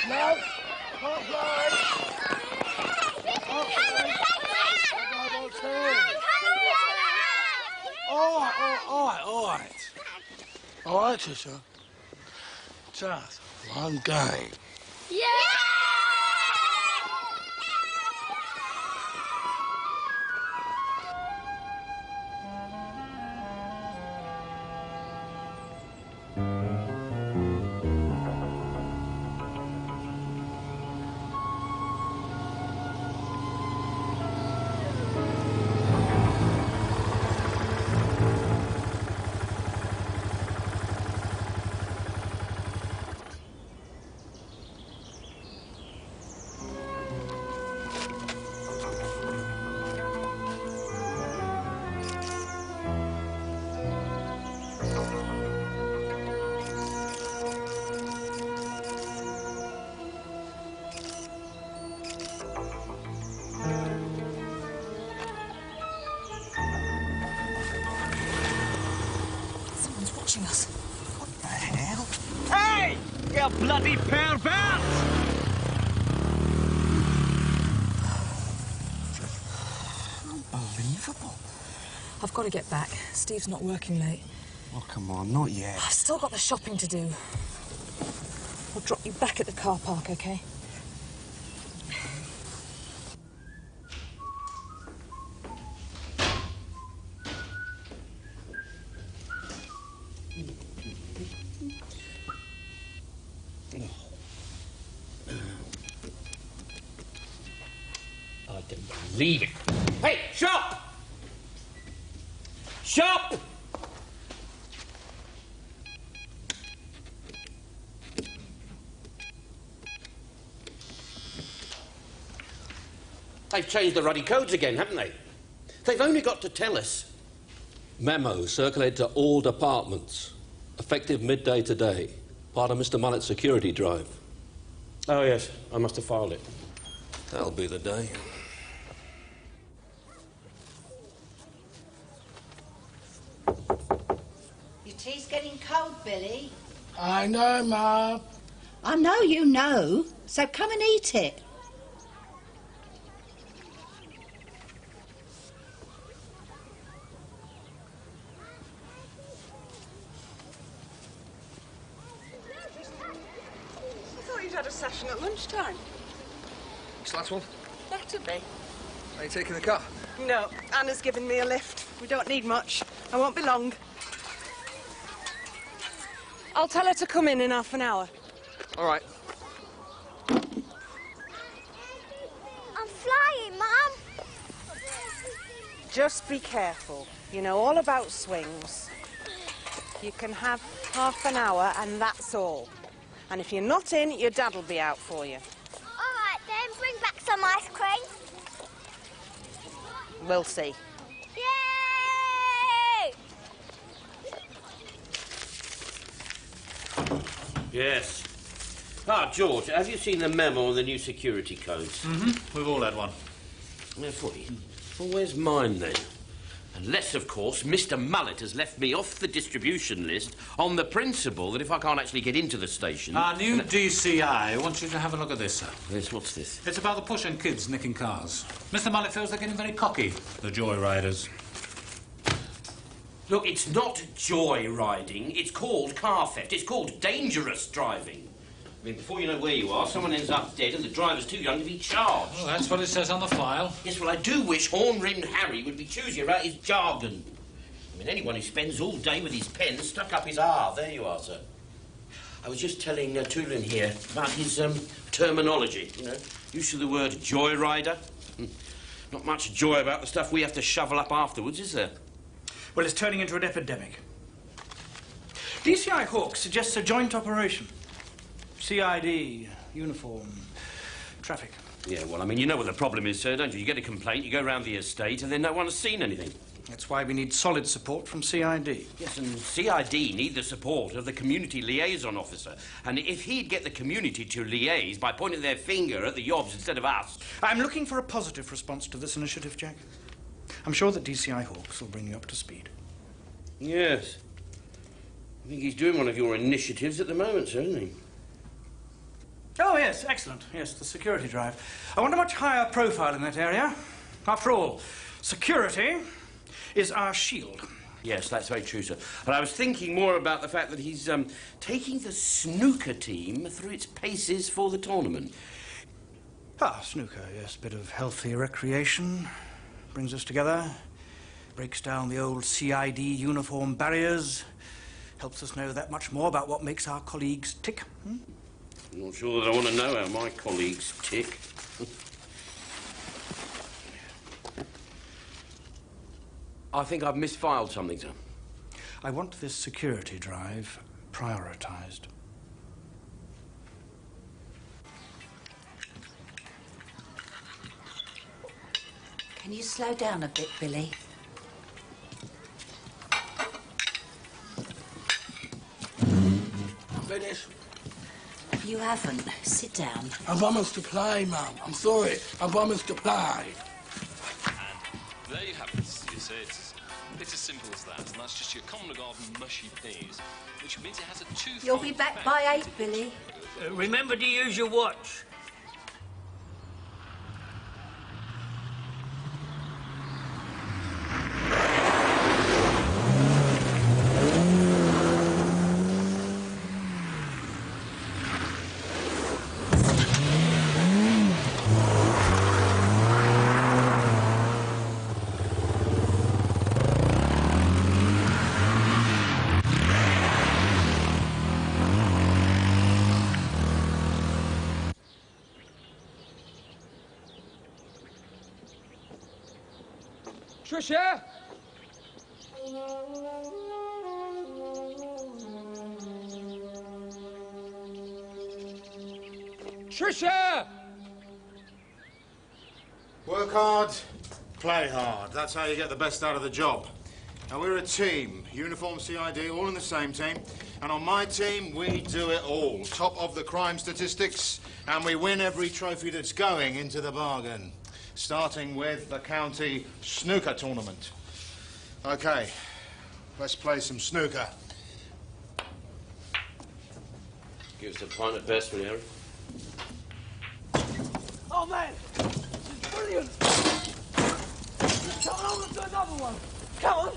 No, can't play. All right, Tisha. Just one game. Yeah! Us. What the hell? Hey! You bloody pervert! Unbelievable. I've got to get back. Steve's not working late. Oh, come on, not yet. I've still got the shopping to do. I'll drop you back at the car park, OK? I don't believe it. Hey, shop! Shop! They've changed the ruddy codes again, haven't they? They've only got to tell us. Memo circulated to all departments. Effective midday today. Part of Mr. Mullet's security drive. Oh, yes. I must have filed it. That'll be the day. Your tea's getting cold, Billy. I know, Ma. I know you know, so come and eat it. I thought you'd had a session at lunchtime. Last one? Better be. Are you taking the car? No, Anna's given me a lift. We don't need much. I won't be long. I'll tell her to come in half an hour. All right. I'm flying, Mum. Just be careful. You know all about swings. You can have half an hour and that's all. And if you're not in, your dad'll be out for you. All right, then. Bring back some ice cream. We'll see. Yay! Yes. Ah, George, have you seen the memo on the new security codes? Mm-hmm. We've all had one. Yeah, well, where's mine, then? Unless, of course, Mr. Mullet has left me off the distribution list on the principle that if I can't actually get into the station... Our new DCI wants you to have a look at this, sir. Yes, what's this? It's about the pushing kids nicking cars. Mr. Mullet feels they're getting very cocky, the joyriders. Look, it's not joyriding. It's called car theft. It's called dangerous driving. I mean, before you know where you are, someone ends up dead and the driver's too young to be charged. Well, that's what it says on the file. Yes, well, I do wish Horn-Rimmed Harry would be choosier about his jargon. I mean, anyone who spends all day with his pen stuck up his R. There you are, sir. I was just telling Tulin here about his terminology, you know. Use of the word joyrider. Not much joy about the stuff we have to shovel up afterwards, is there? Well, it's turning into an epidemic. DCI Hawk suggests a joint operation. CID, uniform, traffic. Yeah, well, I mean, you know what the problem is, sir, don't you? You get a complaint, you go round the estate, and then no one has seen anything. That's why we need solid support from CID. Yes, and CID need the support of the community liaison officer. And if he'd get the community to liaise by pointing their finger at the yobs instead of us... I'm looking for a positive response to this initiative, Jack. I'm sure that DCI Hawks will bring you up to speed. Yes. I think he's doing one of your initiatives at the moment, sir, isn't he? Oh, yes, excellent. Yes, the security drive. I want a much higher profile in that area. After all, security is our shield. Yes, that's very true, sir. But I was thinking more about the fact that he's taking the snooker team through its paces for the tournament. Ah, snooker, yes. Bit of healthy recreation. Brings us together. Breaks down the old CID uniform barriers. Helps us know that much more about what makes our colleagues tick. I'm not sure that I want to know how my colleagues tick. I think I've misfiled something, sir. I want this security drive prioritised. Can you slow down a bit, Billy? Finish. You haven't. Sit down. I promised to play, Mum. I'm sorry. I promised to play. And there you have it. You see, it's as simple as that. And that's just your common garden mushy peas, which means it has a twofold You'll be back by 8, Billy. Remember to use your watch. Tricia! Tricia! Work hard, play hard. That's how you get the best out of the job. Now, we're a team. Uniform CID, all in the same team. And on my team, we do it all. Top of the crime statistics, and we win every trophy that's going into the bargain. Starting with the county snooker tournament. OK, let's play some snooker. Give us a pint of best, will you, Harry? Oh, man. This is brilliant. Come on, let's do another one. Come on.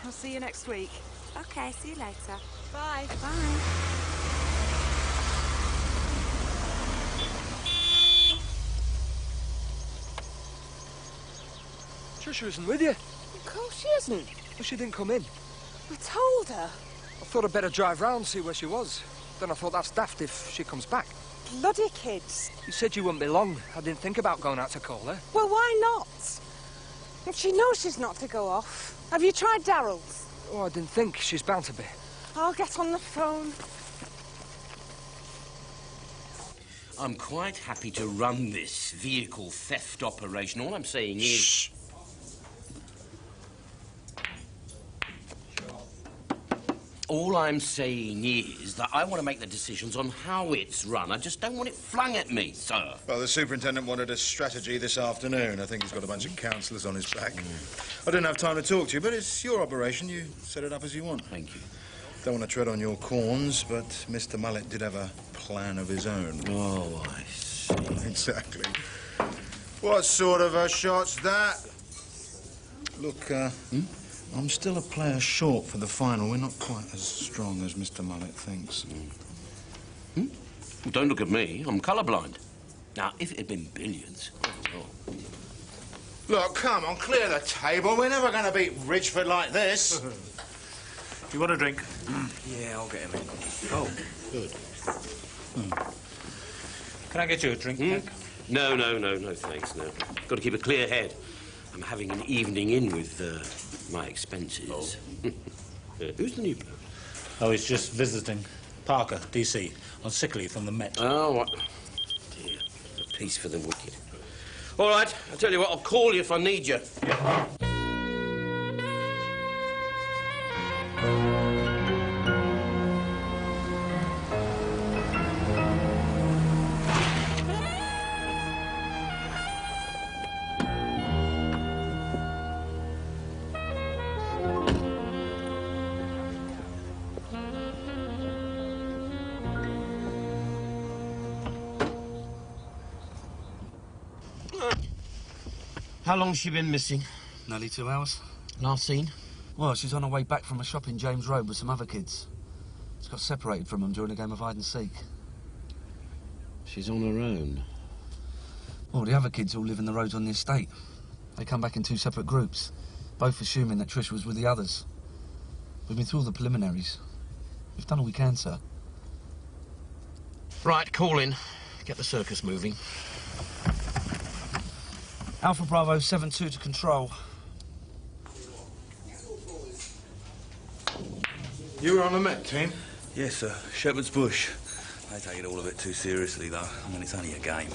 I'll see you next week. OK, see you later. Bye. Bye. Tricia isn't with you. Of course she isn't. Well, she didn't come in. I told her. I thought I'd better drive round, see where she was. Then I thought that's daft if she comes back. Bloody kids. You said you wouldn't be long. I didn't think about going out to call her. Well, why not? If she knows she's not to go off. Have you tried Daryl's? Oh, I didn't think. She's bound to be. I'll get on the phone. I'm quite happy to run this vehicle theft operation. All I'm saying is... Shh. All I'm saying is that I want to make the decisions on how it's run. I just don't want it flung at me, sir. Well, the superintendent wanted a strategy this afternoon. I think he's got a bunch of counsellors on his back. I didn't have time to talk to you, but it's your operation. You set it up as you want. Thank you. Don't want to tread on your corns, but Mr. Mullet did have a plan of his own. Oh, I see. Exactly. What sort of a shot's that? Look, I'm still a player short for the final. We're not quite as strong as Mr. Mullet thinks. Well, don't look at me. I'm colourblind. Now, if it had been billiards... Oh. Look, come on, clear the table. We're never going to beat Ridgeford like this. You want a drink? Yeah, I'll get him in. Oh, good. Can I get you a drink, Nick? No, thanks, no. Got to keep a clear head. I'm having an evening in with my expenses. Oh. Who's the new bloke? Oh, he's just visiting. Parker, D.C., on sick leave from the Met. Oh, what? Dear, a piece for the wicked. All right, I'll tell you what, I'll call you if I need you. Yeah. How long's she been missing? Nearly 2 hours. Last seen? Well, she's on her way back from a shop in James Road with some other kids. She got separated from them during a game of hide-and-seek. She's on her own? Well, the other kids all live in the roads on the estate. They come back in 2 separate groups, both assuming that Trish was with the others. We've been through all the preliminaries. We've done all we can, sir. Right, call in. Get the circus moving. Alpha Bravo 7-2 to control. You were on the Met team? Yes, sir. Shepherd's Bush. They take it all a bit too seriously, though. I mean, it's only a game.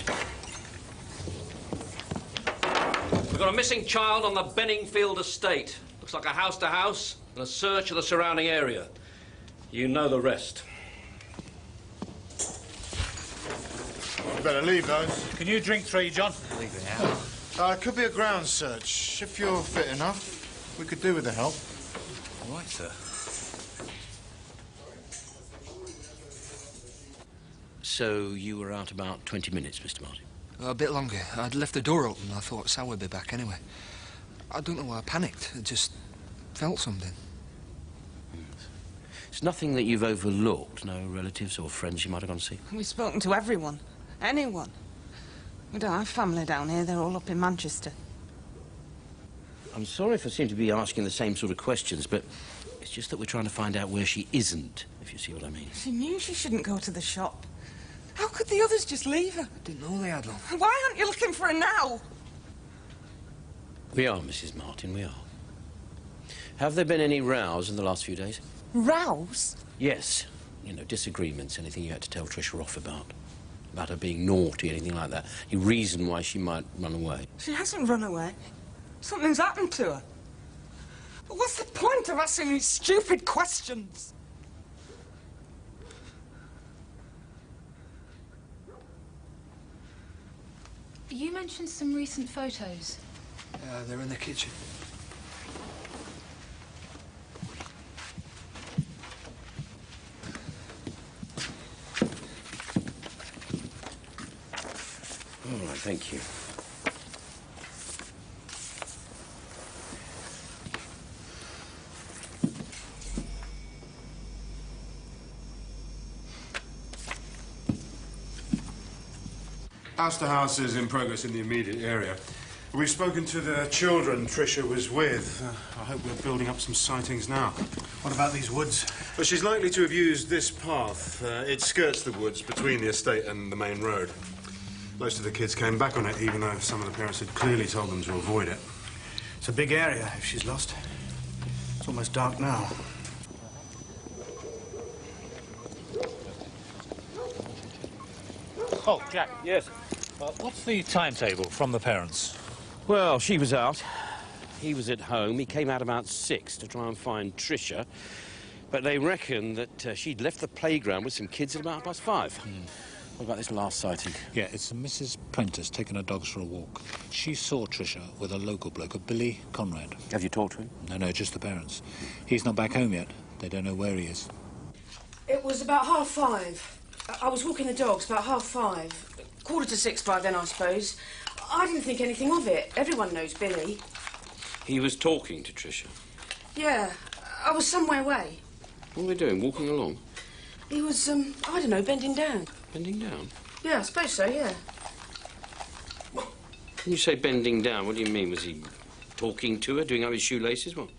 We've got a missing child on the Benningfield estate. Looks like a house-to-house and a search of the surrounding area. You know the rest. Better leave those. Can you drink 3, John? Leave it out. It could be a ground search. If you're fit enough, we could do with the help. All right, sir. So you were out about 20 minutes, Mr. Martin? A bit longer. I'd left the door open. I thought Sal would be back anyway. I don't know why I panicked. I just felt something. It's nothing that you've overlooked? No relatives or friends you might have gone to see? We've spoken to everyone. Anyone. We don't have family down here. They're all up in Manchester. I'm sorry if I seem to be asking the same sort of questions, but it's just that we're trying to find out where she isn't, if you see what I mean. She knew she shouldn't go to the shop. How could the others just leave her? I didn't know they had long. Why aren't you looking for her now? We are, Mrs. Martin, we are. Have there been any rows in the last few days? Rows? Yes. You know, disagreements, anything you had to tell Tricia off about. About her being naughty, anything like that. Any reason why she might run away. She hasn't run away. Something's happened to her. But what's the point of asking these stupid questions? You mentioned some recent photos. They're in the kitchen. All right, thank you. House to house is in progress in the immediate area. We've spoken to the children Tricia was with. I hope we're building up some sightings now. What about these woods? Well, she's likely to have used this path. It skirts the woods between the estate and the main road. Most of the kids came back on it, even though some of the parents had clearly told them to avoid it. It's a big area if she's lost. It's almost dark now. Oh, Jack. Yes? What's the timetable from the parents? Well, she was out. He was at home. He came out about 6 to try and find Tricia. But they reckon that she'd left the playground with some kids at about 5:30. What about this last sighting? Yeah, it's Mrs. Prentice taking her dogs for a walk. She saw Tricia with a local bloke, a Billy Conrad. Have you talked to him? No, just the parents. He's not back home yet. They don't know where he is. It was about 5:30. I was walking the dogs about 5:30. 5:45 by then, I suppose. I didn't think anything of it. Everyone knows Billy. He was talking to Tricia. Yeah, I was some way away. What were we doing, walking along? He was, I don't know, bending down. Bending down? Yeah, I suppose so, yeah. When you say bending down, what do you mean? Was he talking to her, doing up his shoelaces? What?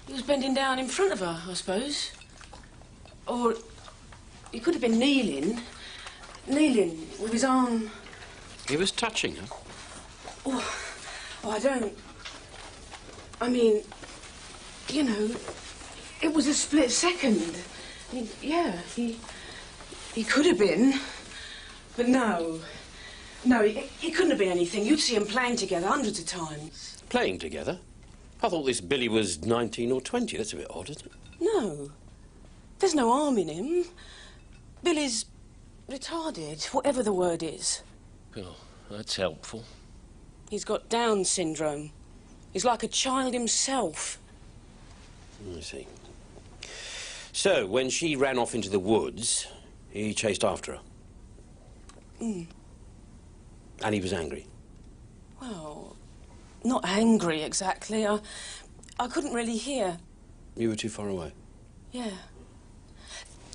He was bending down in front of her, I suppose. Or he could have been kneeling with his arm. He was touching her? Oh, I don't... I mean, you know, it was a split second. Yeah, he could have been, but no. No, he couldn't have been anything. You'd see them playing together hundreds of times. Playing together? I thought this Billy was 19 or 20. That's a bit odd, isn't it? No. There's no harm in him. Billy's retarded, whatever the word is. Well, that's helpful. He's got Down syndrome. He's like a child himself. I see. So, when she ran off into the woods, he chased after her? Mm. And he was angry? Well, not angry exactly. I couldn't really hear. You were too far away? Yeah.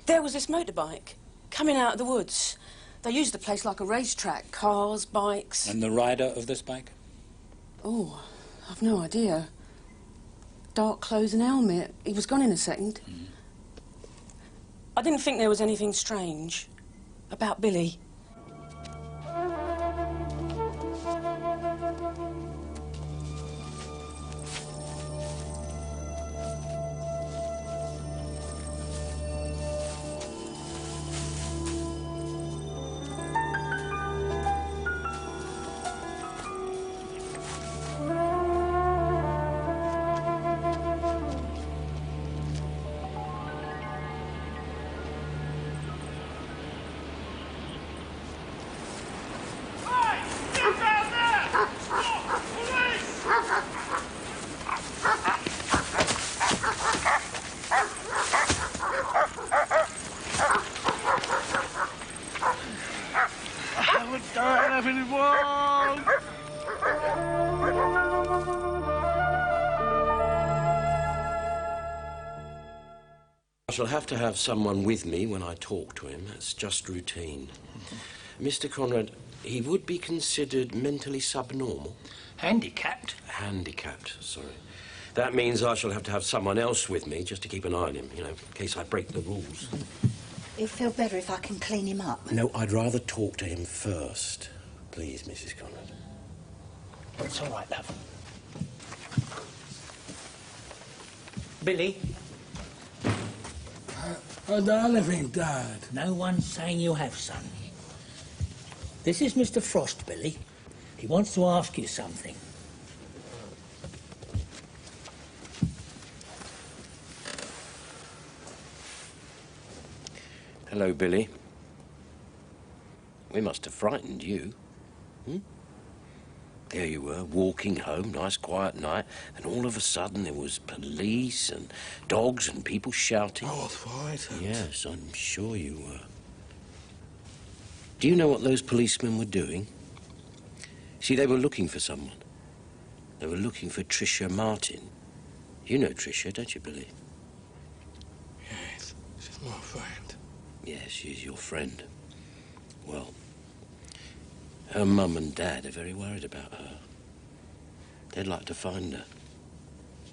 There was this motorbike coming out of the woods. They used the place like a racetrack. Cars, bikes. And the rider of this bike? Oh, I've no idea. Dark clothes and helmet. He was gone in a second. Mm. I didn't think there was anything strange about Billy. I shall have to have someone with me when I talk to him. It's just routine. Mr. Conrad, he would be considered mentally subnormal. Handicapped? Handicapped, sorry. That means I shall have to have someone else with me just to keep an eye on him, you know, in case I break the rules. It'll feel better if I can clean him up. No, I'd rather talk to him first. Please, Mrs. Conrad. It's all right, love. Billy? I don't think, Dad. No one's saying you have, son. This is Mr. Frost, Billy. He wants to ask you something. Hello, Billy. We must have frightened you. Hmm? There you were, walking home, nice quiet night, and all of a sudden there was police and dogs and people shouting. I was frightened. Yes, I'm sure you were. Do you know what those policemen were doing? See, they were looking for someone. They were looking for Tricia Martin. You know Tricia, don't you, Billy? Yes, she's my friend. Yes, she's your friend. Well, her mum and dad are very worried about her. They'd like to find her.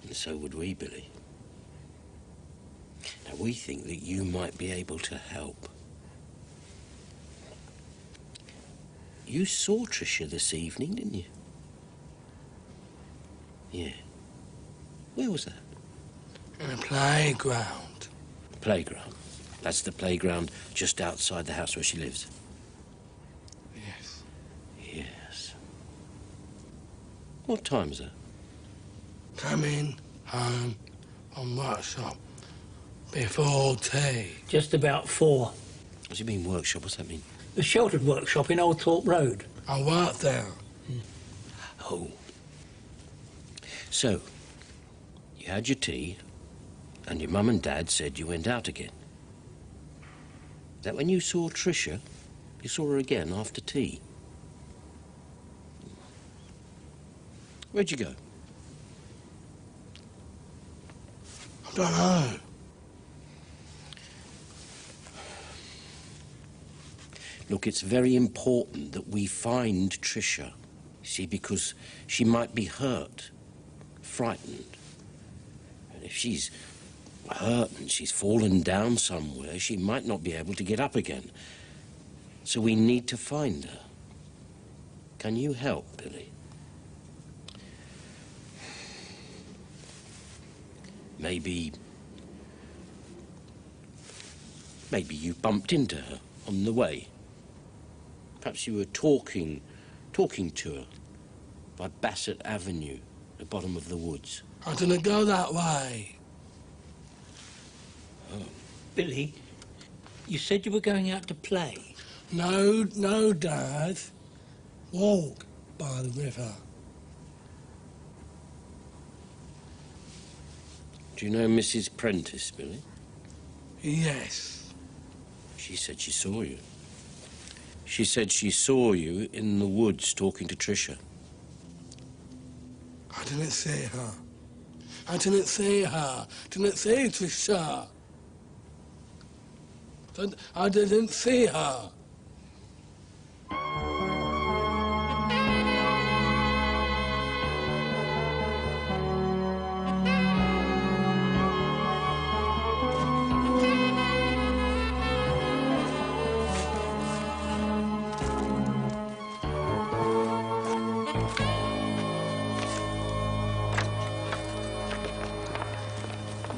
And so would we, Billy. Now, we think that you might be able to help. You saw Tricia this evening, didn't you? Yeah. Where was that? In a playground. Playground? That's the playground just outside the house where she lives? Yes. Yes. What time is that? Coming home from workshop before tea. Just about 4. What do you mean, workshop? What's that mean? The sheltered workshop in Old Thorpe Road. I work there. Oh. So, you had your tea, and your mum and dad said you went out again. That when you saw Tricia, you saw her again after tea? Where'd you go? I don't know. Look, it's very important that we find Tricia. See, because she might be hurt, frightened. And if she's hurt and she's fallen down somewhere, she might not be able to get up again. So we need to find her. Can you help, Billy? Maybe you bumped into her on the way. Perhaps you were talking to her by Bassett Avenue, the bottom of the woods. I didn't go that way. Oh. Billy, you said you were going out to play. No, Dad. Walk by the river. Do you know Mrs. Prentice, Billy? Yes. She said she saw you. She said she saw you in the woods talking to Tricia. I didn't see her. I didn't see her. Didn't see Tricia. I didn't see her.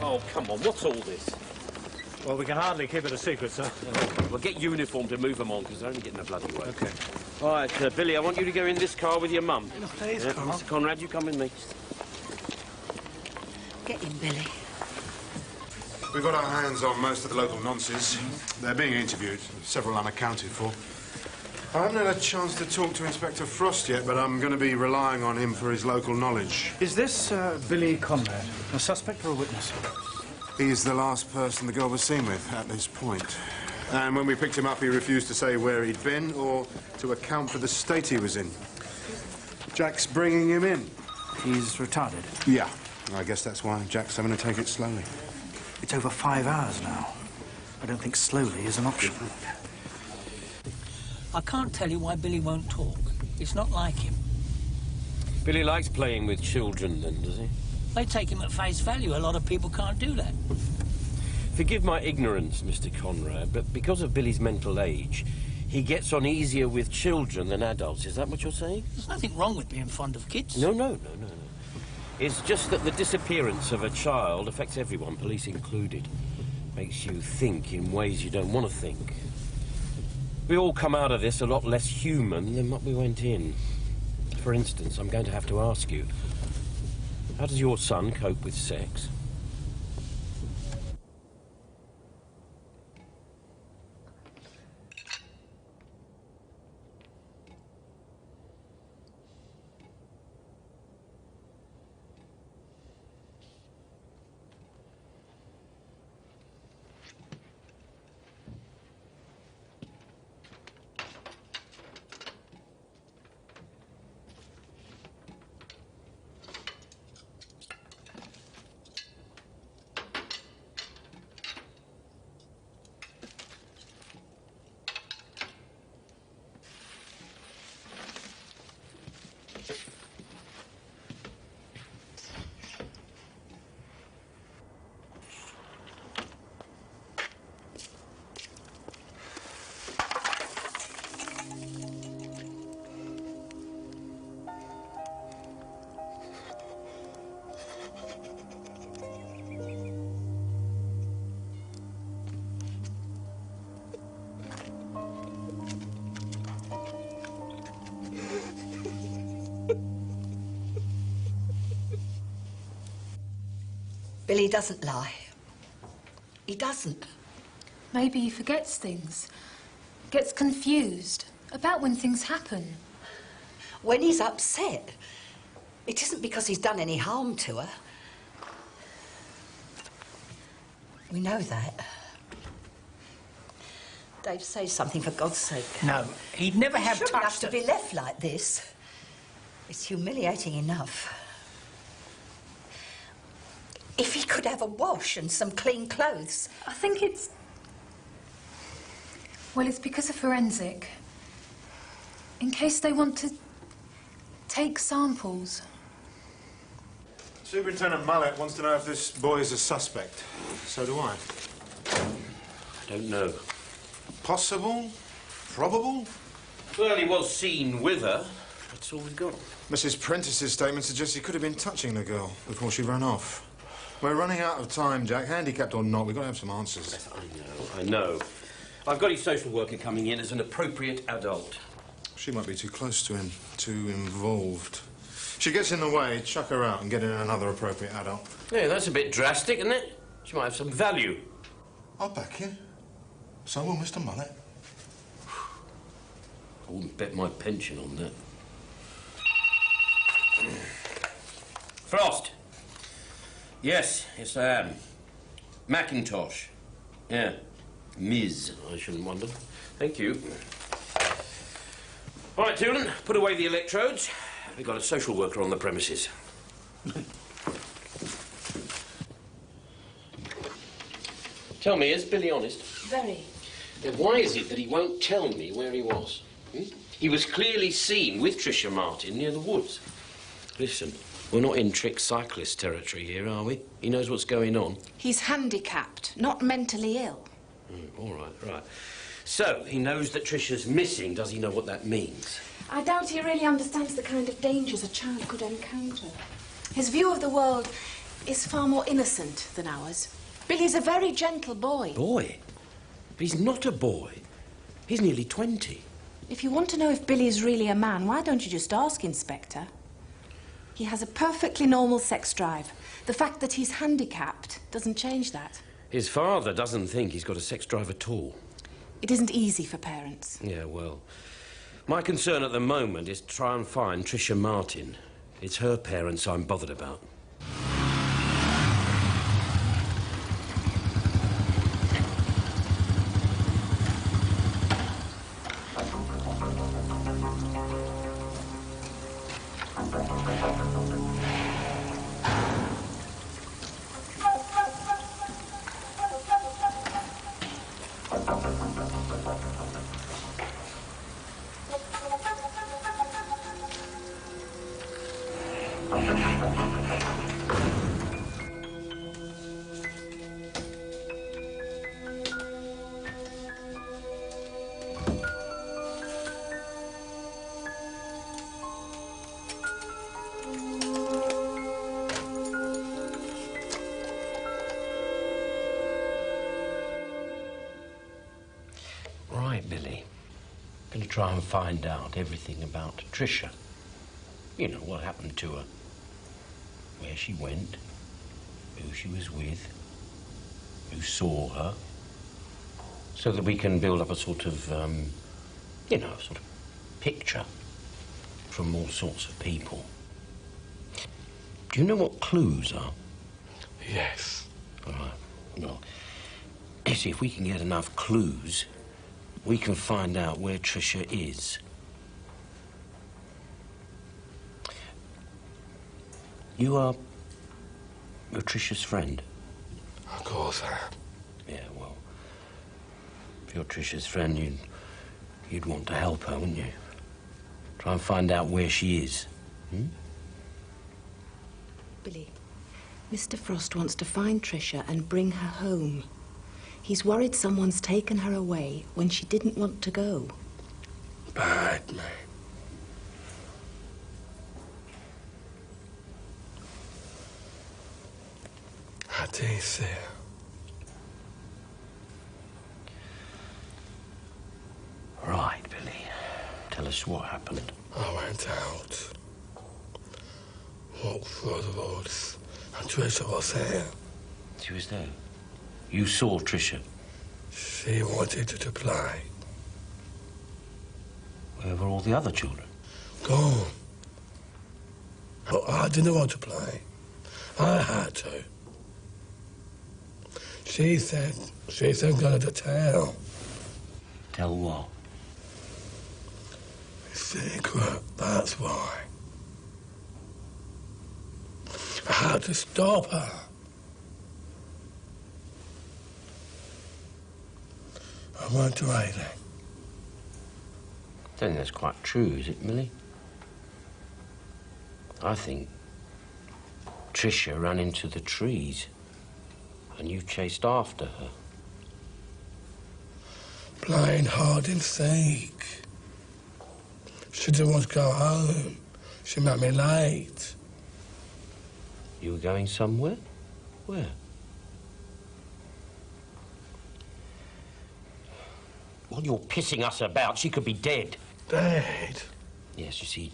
Oh, come on, what's all this? Well, we can hardly keep it a secret, sir. Well, get uniform to move them on, because they're only getting a bloody way. OK. All right, Billy, I want you to go in this car with your mum. Please, Carl. Mr. Conrad, you come with me. Get in, Billy. We've got our hands on most of the local nonces. They're being interviewed, several unaccounted for. I haven't had a chance to talk to Inspector Frost yet, but I'm going to be relying on him for his local knowledge. Is this Billy Conrad, a suspect or a witness? He's the last person the girl was seen with at this point. And when we picked him up, he refused to say where he'd been or to account for the state he was in. Jack's bringing him in. He's retarded? Yeah. I guess that's why Jack's having to take it slowly. It's over 5 hours now. I don't think slowly is an option. I can't tell you why Billy won't talk. It's not like him. Billy likes playing with children, then, does he? They take him at face value. A lot of people can't do that. Forgive my ignorance, Mr. Conrad, but because of Billy's mental age, he gets on easier with children than adults. Is that what you're saying? There's nothing wrong with being fond of kids. No. It's just that the disappearance of a child affects everyone, police included. Makes you think in ways you don't want to think. We all come out of this a lot less human than what we went in. For instance, I'm going to have to ask you, how does your son cope with sex? Billy doesn't lie. He doesn't. Maybe he forgets things, gets confused about when things happen. When he's upset, it isn't because he's done any harm to her. We know that. Dave, say something for God's sake. No, he'd never have He shouldn't touched have to be left like this. It's humiliating enough. If he could have a wash and some clean clothes. I think it's... Well, it's because of forensic. In case they want to take samples. Superintendent Mallet wants to know if this boy is a suspect. So do I. I don't know. Possible? Probable? Well, he was seen with her. That's all we've got. Mrs. Prentice's statement suggests he could have been touching the girl before she ran off. We're running out of time, Jack. Handicapped or not, we've got to have some answers. Yes, I know. I've got his social worker coming in as an appropriate adult. She might be too close to him, too involved. If she gets in the way, chuck her out and get in another appropriate adult. Yeah, that's a bit drastic, isn't it? She might have some value. I'll back you. So will Mr. Mullet. I wouldn't bet my pension on that. Frost. Yes, yes I am. Mackintosh. Yeah. Ms. I shouldn't wonder. Thank you. All right, Toolan, put away the electrodes. We've got a social worker on the premises. Tell me, is Billy honest? Very. Then why is it that he won't tell me where he was? He was clearly seen with Tricia Martin near the woods. Listen, we're not in trick cyclist territory here, are we? He knows what's going on. He's handicapped, not mentally ill. All right, right. So, he knows that Tricia's missing. Does he know what that means? I doubt he really understands the kind of dangers a child could encounter. His view of the world is far more innocent than ours. Billy's a very gentle boy. Boy? But he's not a boy. He's nearly 20. If you want to know if Billy's really a man, why don't you just ask Inspector? He has a perfectly normal sex drive. The fact that he's handicapped doesn't change that. His father doesn't think he's got a sex drive at all. It isn't easy for parents. Yeah, well, my concern at the moment is to try and find Tricia Martin. It's her parents I'm bothered about. Right, Billy. Gonna try and find out everything about Tricia. You know, what happened to her, where she went, who she was with, who saw her, so that we can build up a sort of, you know, sort of picture from all sorts of people. Do you know what clues are? Yes. All right. Well, you see, if we can get enough clues, we can find out where Tricia is. You're Tricia's friend? Of course I am. Yeah, well, if you're Tricia's friend, you'd want to help her, wouldn't you? Try and find out where she is. Billy, Mr. Frost wants to find Tricia and bring her home. He's worried someone's taken her away when she didn't want to go. Bad man. I did see her. Right, Billy. Tell us what happened. I went out, walked through the woods, and Tricia was there. She was there? You saw Tricia? She wanted to play. Where were all the other children? Gone. But I didn't want to play. I had to. She said gonna tell. Tell what? Secret, that's why. how to stop her. I won't do anything. I don't think that's quite true, is it, Millie? I think Tricia ran into the trees and you chased after her. Plain hide and seek. She didn't want to go home. She made me late. You were going somewhere? Where? Well, you're pissing us about. She could be dead. Dead? Yes, you see,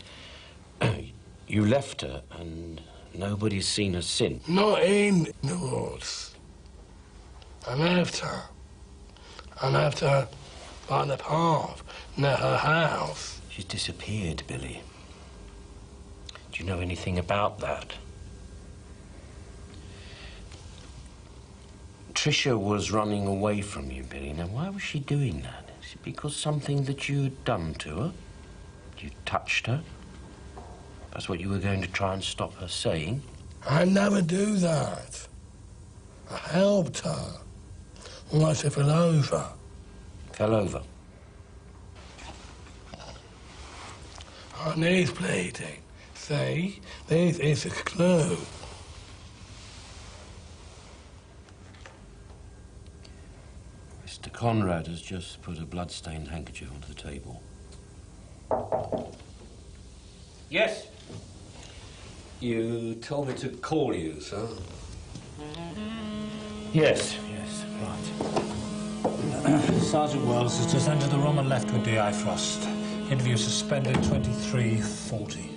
you left her and nobody's seen her since. Not in the woods. I left her. I left her by the path near her house. She's disappeared, Billy. Do you know anything about that? Tricia was running away from you, Billy. Now, why was she doing that? Is it because something that you had done to her? You touched her? That's what you were going to try and stop her saying? I never do that. I helped her. Once she fell over. Fell over? Her knee's bleeding. See? This is a clue. Mr. Conrad has just put a blood-stained handkerchief onto the table. Yes? You told me to call you, sir. Yes, right. Sergeant Wells has just entered the room and left with D.I. Frost. Interview suspended 23:40.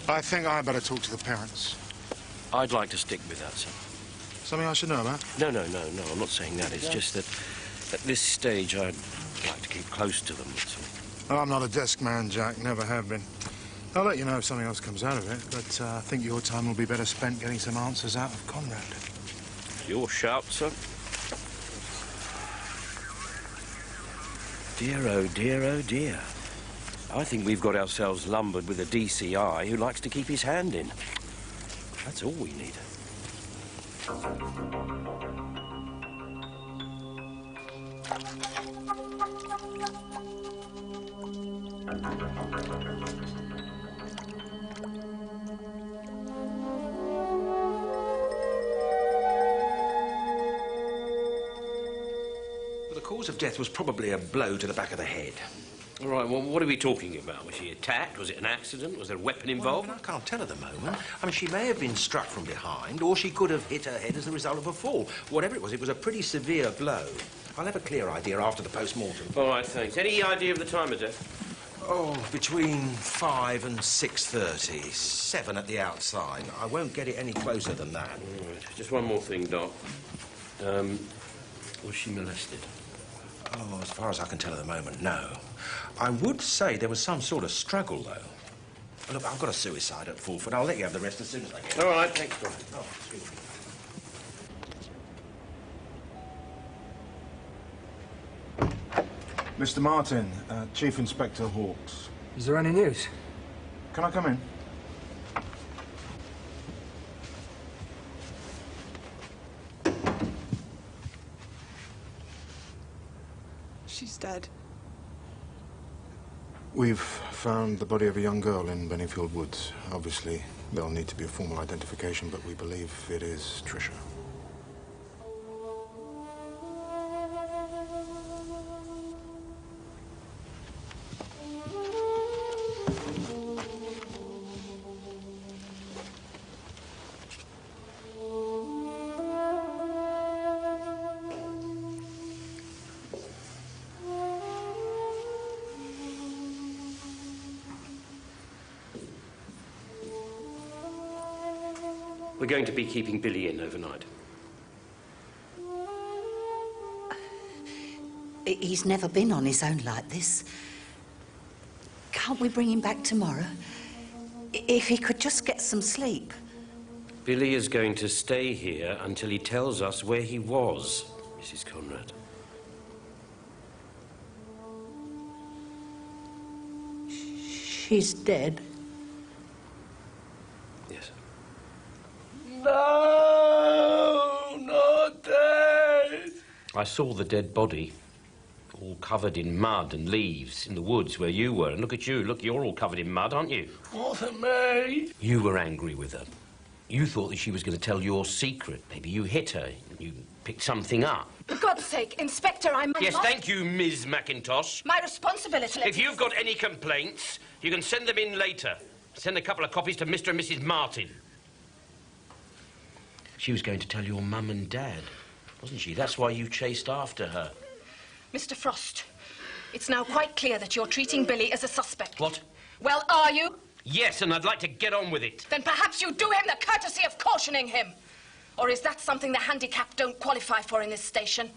I think I better talk to the parents. I'd like to stick with that, sir. Something I should know about? No, I'm not saying that. It's just that at this stage I'd like to keep close to them, that's all. Well, I'm not a desk man, Jack. Never have been. I'll let you know if something else comes out of it, but I think your time will be better spent getting some answers out of Conrad. Your shout, sir. Dear, oh dear, oh dear. I think we've got ourselves lumbered with a DCI who likes to keep his hand in. That's all we need. The cause of death was probably a blow to the back of the head. All right, well, what are we talking about? Was she attacked? Was it an accident? Was there a weapon involved? Well, I can't tell at the moment. I mean, she may have been struck from behind, or she could have hit her head as a result of a fall. Whatever it was a pretty severe blow. I'll have a clear idea after the post-mortem. All right, thanks. Any idea of the time of death? Oh, between 5 and 6:30. 7 at the outside. I won't get it any closer than that. All right. Just one more thing, Doc. Was she molested? Oh, as far as I can tell at the moment, no. I would say there was some sort of struggle, though. Look, I've got a suicide at Fulford. I'll let you have the rest as soon as I get it. All right, thanks, Doc. Oh, excuse me. Mr. Martin, Chief Inspector Hawkes. Is there any news? Can I come in? She's dead. We've found the body of a young girl in Bennyfield Woods. Obviously, there'll need to be a formal identification, but we believe it is Tricia. We're going to be keeping Billy in overnight. He's never been on his own like this. Can't we bring him back tomorrow? If he could just get some sleep. Billy is going to stay here until he tells us where he was, Mrs. Conrad. She's dead. Yes. No, not dead. I saw the dead body, all covered in mud and leaves in the woods where you were. And look at you. Look, you're all covered in mud, aren't you? Wasn't me. You were angry with her. You thought that she was going to tell your secret. Maybe you hit her. You picked something up. For God's sake, Inspector, I'm... Yes, thank you, Ms. McIntosh. My responsibility... If you've got any complaints, you can send them in later. Send a couple of copies to Mr. and Mrs. Martin. She was going to tell your mum and dad, wasn't she? That's why you chased after her. Mr. Frost, it's now quite clear that you're treating Billy as a suspect. What? Well, are you? Yes, and I'd like to get on with it. Then perhaps you do him the courtesy of cautioning him. Or is that something the handicapped don't qualify for in this station?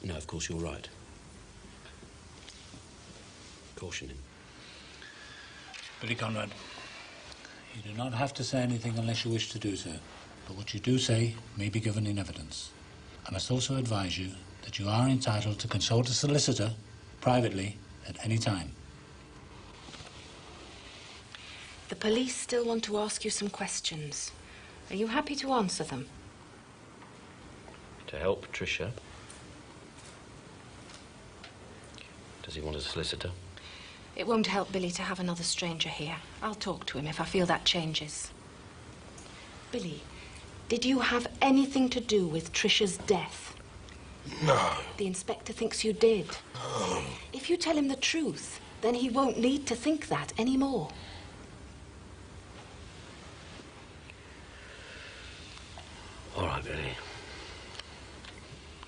No, of course, you're right. Caution him. Billy Conrad, you do not have to say anything unless you wish to do so. But what you do say may be given in evidence. I must also advise you that you are entitled to consult a solicitor privately at any time. The police still want to ask you some questions. Are you happy to answer them? To help Tricia. Does he want a solicitor? It won't help Billy to have another stranger here. I'll talk to him if I feel that changes. Billy, did you have anything to do with Tricia's death? No. The inspector thinks you did. No. If you tell him the truth, then he won't need to think that anymore. All right, Billy.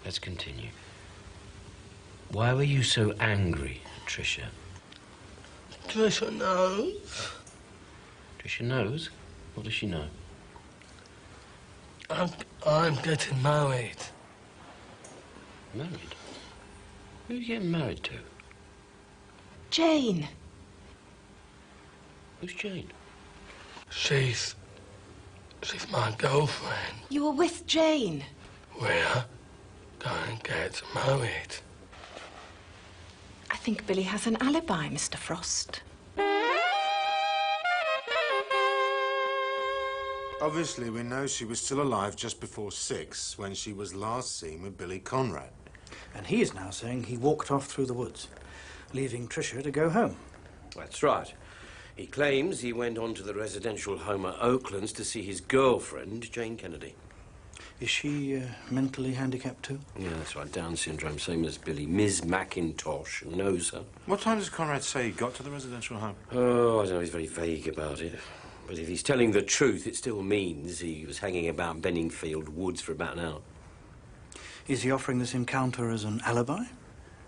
Let's continue. Why were you so angry at Tricia? Tricia knows. Tricia knows? What does she know? I'm getting married. Married? Who are you getting married to? Jane. Who's Jane? She's my girlfriend. You were with Jane. We're going to get married. I think Billy has an alibi, Mr. Frost. Obviously, we know she was still alive just before 6 when she was last seen with Billy Conrad. And he is now saying he walked off through the woods, leaving Tricia to go home. That's right. He claims he went on to the residential home at Oaklands to see his girlfriend, Jane Kennedy. Is she mentally handicapped too? Yeah, that's right. Down syndrome, same as Billy. Ms. McIntosh knows her. What time does Conrad say he got to the residential home? Oh, I don't know. He's very vague about it. But if he's telling the truth, it still means he was hanging about Benningfield Woods for about an hour. Is he offering this encounter as an alibi?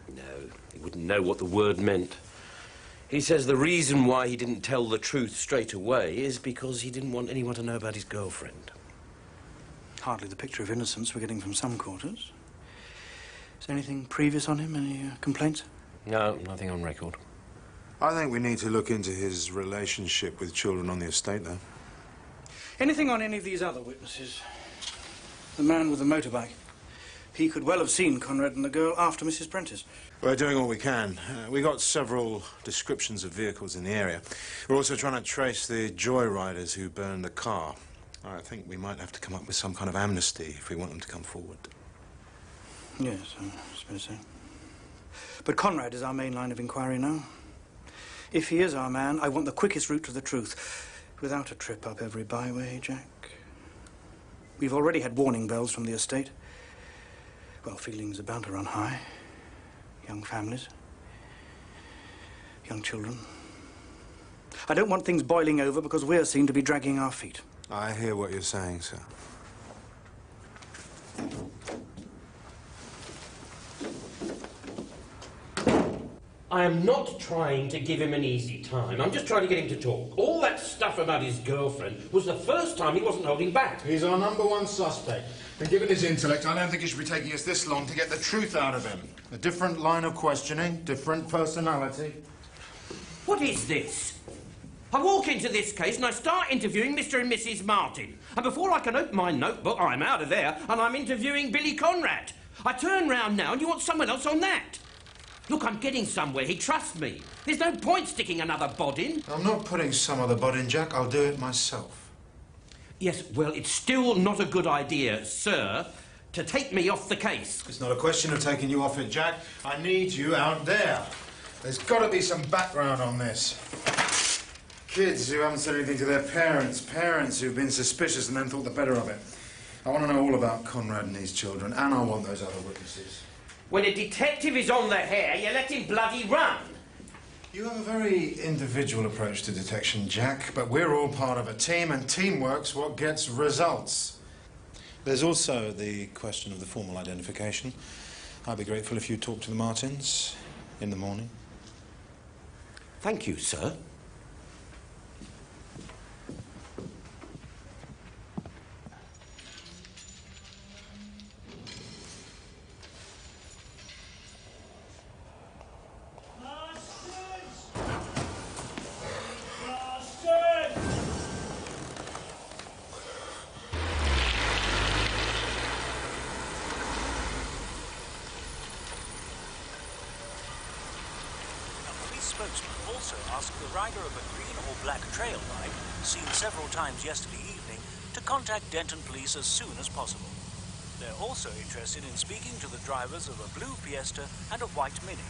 No, he wouldn't know what the word meant. He says the reason why he didn't tell the truth straight away is because he didn't want anyone to know about his girlfriend. Hardly the picture of innocence we're getting from some quarters. Is there anything previous on him? Any complaints? No, nothing on record. I think we need to look into his relationship with children on the estate, though. Anything on any of these other witnesses? The man with the motorbike. He could well have seen Conrad and the girl after Mrs. Prentice. We're doing all we can. We got several descriptions of vehicles in the area. We're also trying to trace the joyriders who burned the car. I think we might have to come up with some kind of amnesty if we want them to come forward. Yes, I suppose so. But Conrad is our main line of inquiry now. If he is our man, I want the quickest route to the truth, without a trip up every byway, Jack. We've already had warning bells from the estate. Well, feelings are bound to run high. Young families. Young children. I don't want things boiling over because we're seen to be dragging our feet. I hear what you're saying, sir. I am not trying to give him an easy time. I'm just trying to get him to talk. All that stuff about his girlfriend was the first time he wasn't holding back. He's our #1 suspect. And given his intellect, I don't think it should be taking us this long to get the truth out of him. A different line of questioning, different personality. What is this? I walk into this case and I start interviewing Mr. and Mrs. Martin. And before I can open my notebook, I'm out of there and I'm interviewing Billy Conrad. I turn round now and you want someone else on that. Look, I'm getting somewhere. He trusts me. There's no point sticking another bod in. I'm not putting some other bod in, Jack. I'll do it myself. Yes, well, it's still not a good idea, sir, to take me off the case. It's not a question of taking you off it, Jack. I need you out there. There's got to be some background on this. Kids who haven't said anything to their parents, parents who've been suspicious and then thought the better of it. I want to know all about Conrad and his children, and I want those other witnesses. When a detective is on the hare, you let him bloody run. You have a very individual approach to detection, Jack, but we're all part of a team, and teamwork's what gets results. There's also the question of the formal identification. I'd be grateful if you talk to the Martins in the morning. Thank you, sir. Spokesman also asked the rider of a green or black trail bike, seen several times yesterday evening, to contact Denton Police as soon as possible. They're also interested in speaking to the drivers of a blue Fiesta and a white Mini.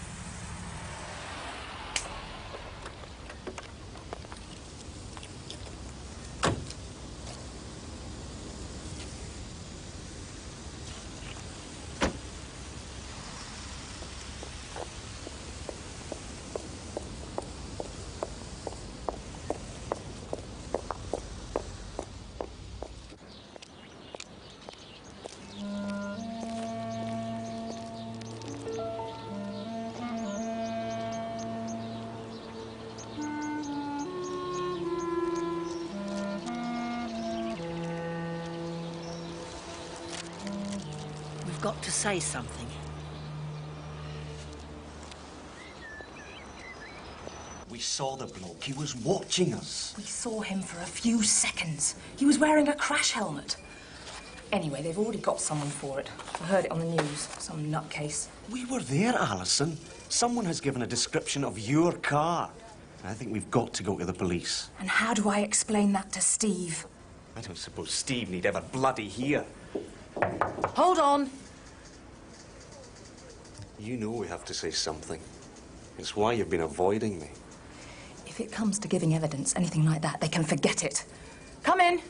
Got to say something. We saw the bloke. He was watching us. We saw him for a few seconds. He was wearing a crash helmet. Anyway, they've already got someone for it. I heard it on the news. Some nutcase. We were there, Alison. Someone has given a description of your car. I think we've got to go to the police. And how do I explain that to Steve? I don't suppose Steve need ever bloody hear. Hold on. You know we have to say something. It's why you've been avoiding me. If it comes to giving evidence, anything like that, they can forget it. Come in.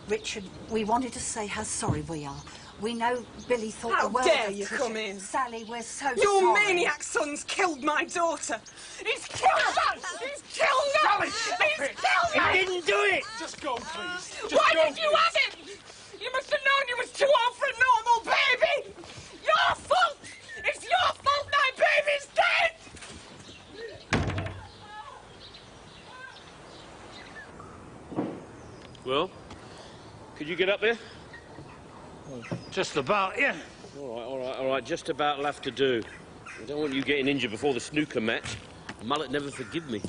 Richard, we wanted to say how sorry we are. We know Billy thought How the world dare of you Tricia. come in? Sally, we're so Your sorry. maniac son's killed my daughter. He's killed her! He's killed her! He's killed her! He didn't do it! Just go, please. Just Why go, did you please. have him? You must have known he was too old for a normal baby! Your fault! It's your fault my baby's dead! Well, could you get up there? Just about, yeah. All right, just about will have to do. I don't want you getting injured before the snooker match. Mullet never forgive me.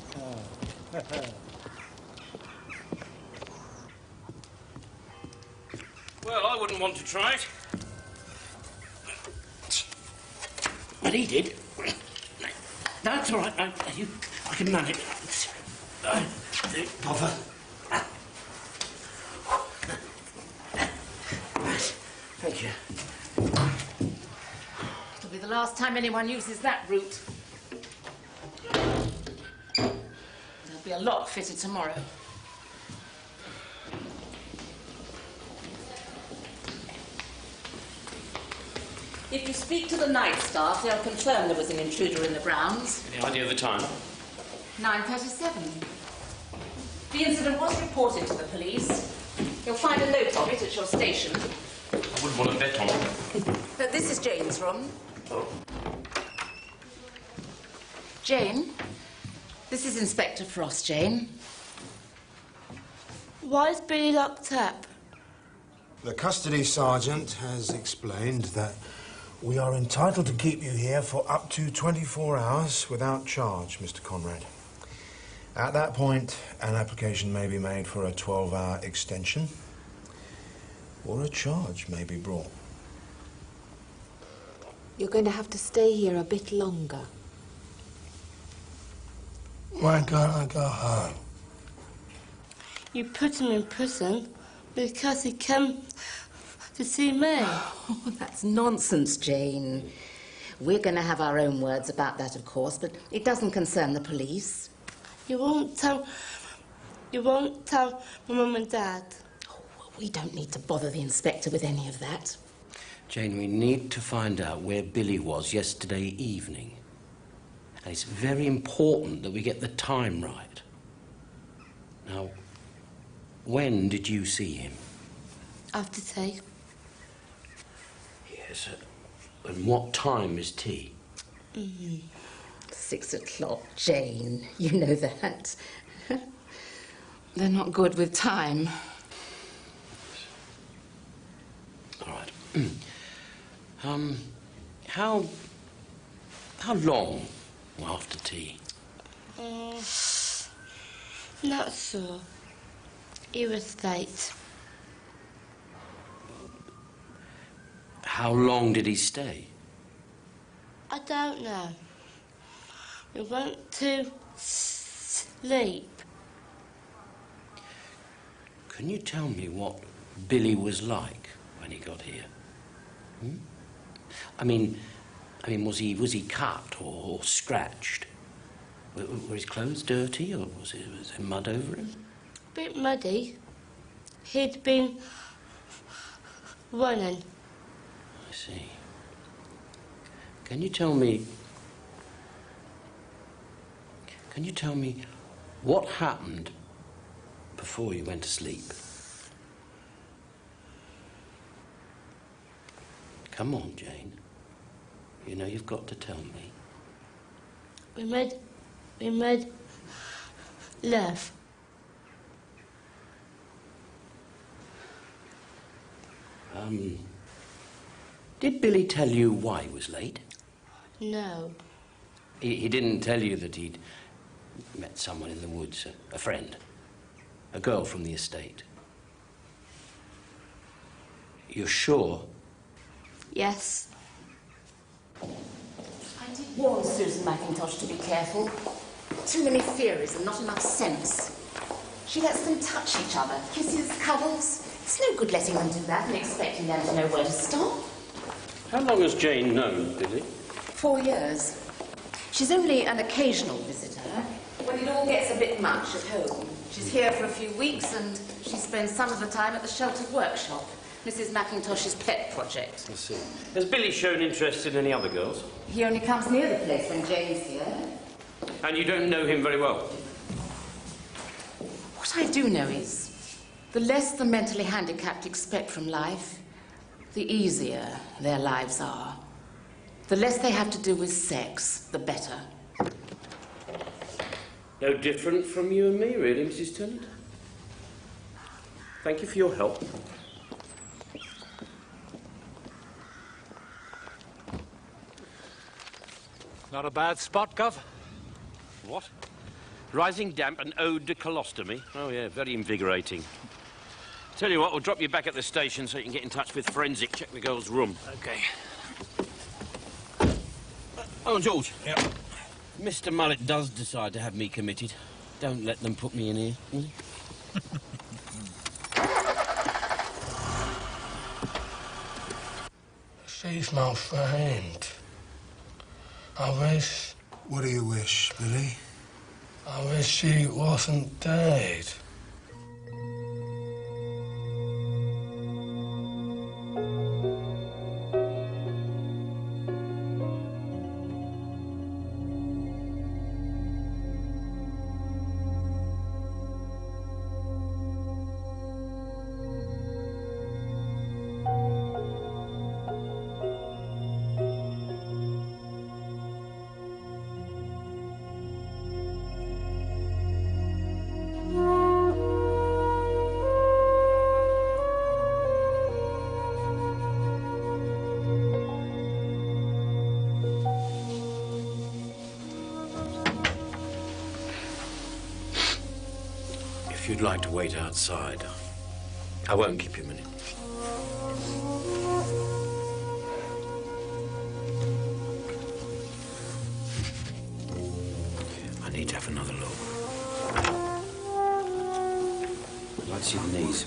Well, I wouldn't want to try it. But he did. That's all right. I can manage. Don't bother. Thank you. It'll be the last time anyone uses that route. There'll be a lock fitted tomorrow. If you speak to the night staff, they'll confirm there was an intruder in the grounds. Any idea of the time? 9:37. The incident was reported to the police. You'll find a note of it at your station. I wouldn't want to bet on it. But this is Jane's room. Jane, This is Inspector Frost, Jane. Why is Billy locked up? The custody sergeant has explained that we are entitled to keep you here for up to 24 hours without charge, Mr. Conrad. At that point, an application may be made for a 12-hour extension, or a charge may be brought. You're going to have to stay here a bit longer. Why can't I go home? You put him in prison because he came to see me. Oh, that's nonsense, Jane. We're going to have our own words about that, of course, but it doesn't concern the police. You won't tell my mum and dad. Oh, we don't need to bother the inspector with any of that. Jane, we need to find out where Billy was yesterday evening. And it's very important that we get the time right. Now, when did you see him? After tea. Yes. And what time is tea? 6 o'clock, Jane. You know that. They're not good with time. All right. How long after tea? Not sure. He was late. How long did he stay? I don't know. We went to sleep. Can you tell me what Billy was like when he got here? I mean, was he cut or scratched? Were his clothes dirty, or was there mud over him? A bit muddy. He'd been running. I see. Can you tell me what happened before you went to sleep? Come on, Jane. You know you've got to tell me. We made love. Did Billy tell you why he was late? No. He didn't tell you that he'd met someone in the woods, a friend, a girl from the estate? You're sure? Yes. I did warn Susan McIntosh to be careful. Too many theories and not enough sense. She lets them touch each other, kisses, cuddles. It's no good letting them do that and expecting them to know where to stop. How long has Jane known Billy? 4 years. She's only an occasional visitor. When it all gets a bit much at home. She's here for a few weeks and she spends some of the time at the sheltered workshop, Mrs. McIntosh's pet project. I see. Has Billy shown interest in any other girls? He only comes near the place when Jane's here. And you don't know him very well? What I do know is, the less the mentally handicapped expect from life, the easier their lives are. The less they have to do with sex, the better. No different from you and me, really, Mrs. Tennant. Thank you for your help. Not a bad spot, Gov. What? Rising damp and ode to colostomy? Oh, yeah, very invigorating. Tell you what, we'll drop you back at the station so you can get in touch with Forensic, check the girl's room. Okay. Oh, George. Yeah. Mr. Mullet does decide to have me committed. Don't let them put me in here, will you? She's my friend. I wish... What do you wish, Billy? I wish she wasn't dead. If you'd like to wait outside, I won't keep you a minute. I need to have another look. I'd like to see the knees.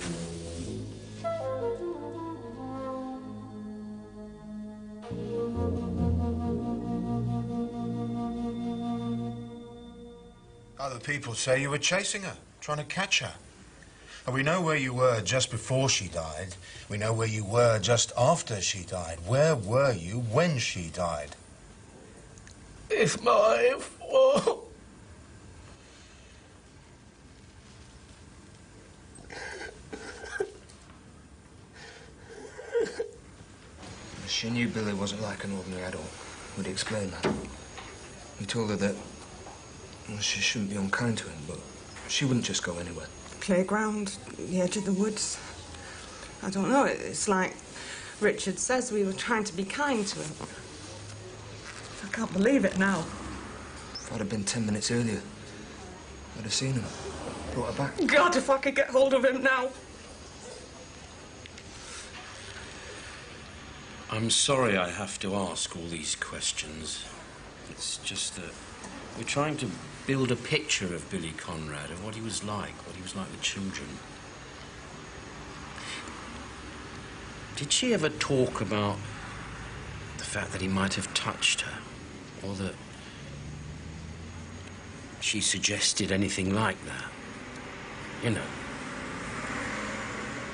Other people say you were chasing her, trying to catch her. And we know where you were just before she died. We know where you were just after she died. Where were you when she died? It's my fault. She knew Billy wasn't like an ordinary adult. Would he explain that? He told her that well, she shouldn't be unkind to him, but she wouldn't just go anywhere. Playground, the edge of the woods. I don't know, it's like Richard says, we were trying to be kind to him. I can't believe it now. If I'd have been 10 minutes earlier, I'd have seen him, brought her back. God, if I could get hold of him now. I'm sorry I have to ask all these questions. It's just that we're trying to build a picture of Billy Conrad, of what he was like with children. Did she ever talk about the fact that he might have touched her? Or that she suggested anything like that? You know,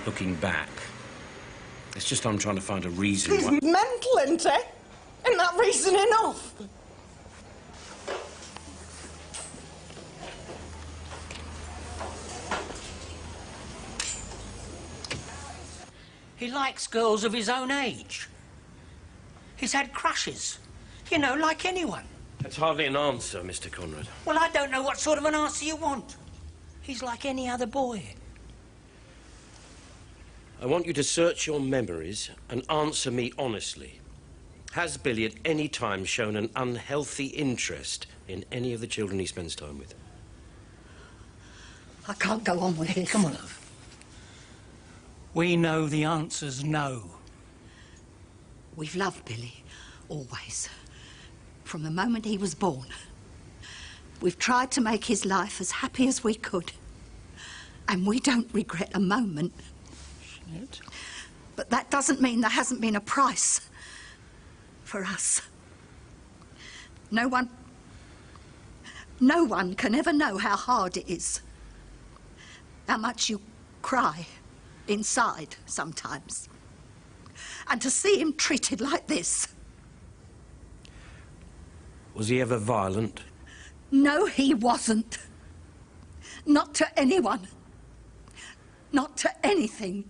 looking back. It's just I'm trying to find a reason He's why... mental, isn't he? Isn't that reason enough? He likes girls of his own age. He's had crushes. You know, like anyone. That's hardly an answer, Mr. Conrad. Well, I don't know what sort of an answer you want. He's like any other boy. I want you to search your memories and answer me honestly. Has Billy at any time shown an unhealthy interest in any of the children he spends time with? I can't go on with this. Come on, love. We know the answer's no. We've loved Billy, always. From the moment he was born. We've tried to make his life as happy as we could. And we don't regret a moment. Shit. But that doesn't mean there hasn't been a price for us. No one can ever know how hard it is. How much you cry inside sometimes. And to see him treated like this. Was he ever violent? No, he wasn't. Not to anyone. Not to anything.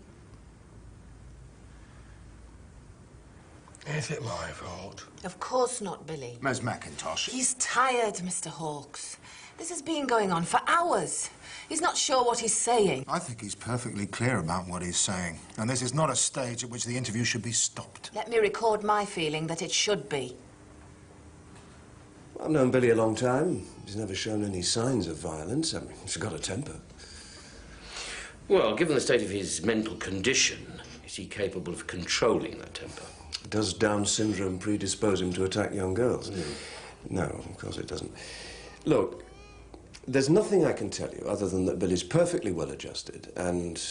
Is it my fault? Of course not, Billy. Ms. McIntosh. He's tired, Mr. Hawkes. This has been going on for hours. He's not sure what he's saying. I think he's perfectly clear about what he's saying. And this is not a stage at which the interview should be stopped. Let me record my feeling that it should be. I've known Billy a long time. He's never shown any signs of violence. I mean, he's got a temper. Well, given the state of his mental condition, is he capable of controlling that temper? Does Down syndrome predispose him to attack young girls? No, of course it doesn't. Look, there's nothing I can tell you other than that Billy's perfectly well adjusted, and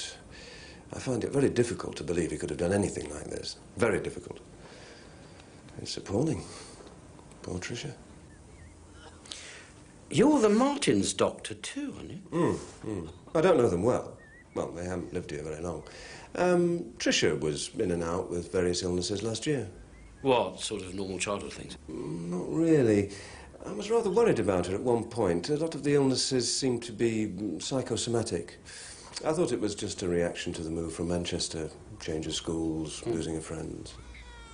I find it very difficult to believe he could have done anything like this. Very difficult. It's appalling. Poor Tricia. You're the Martins' doctor too, aren't you? I don't know them well. Well, they haven't lived here very long. Tricia was in and out with various illnesses last year. What, sort of normal childhood things? Not really. I was rather worried about her at one point. A lot of the illnesses seemed to be psychosomatic. I thought it was just a reaction to the move from Manchester, change of schools, losing her friends.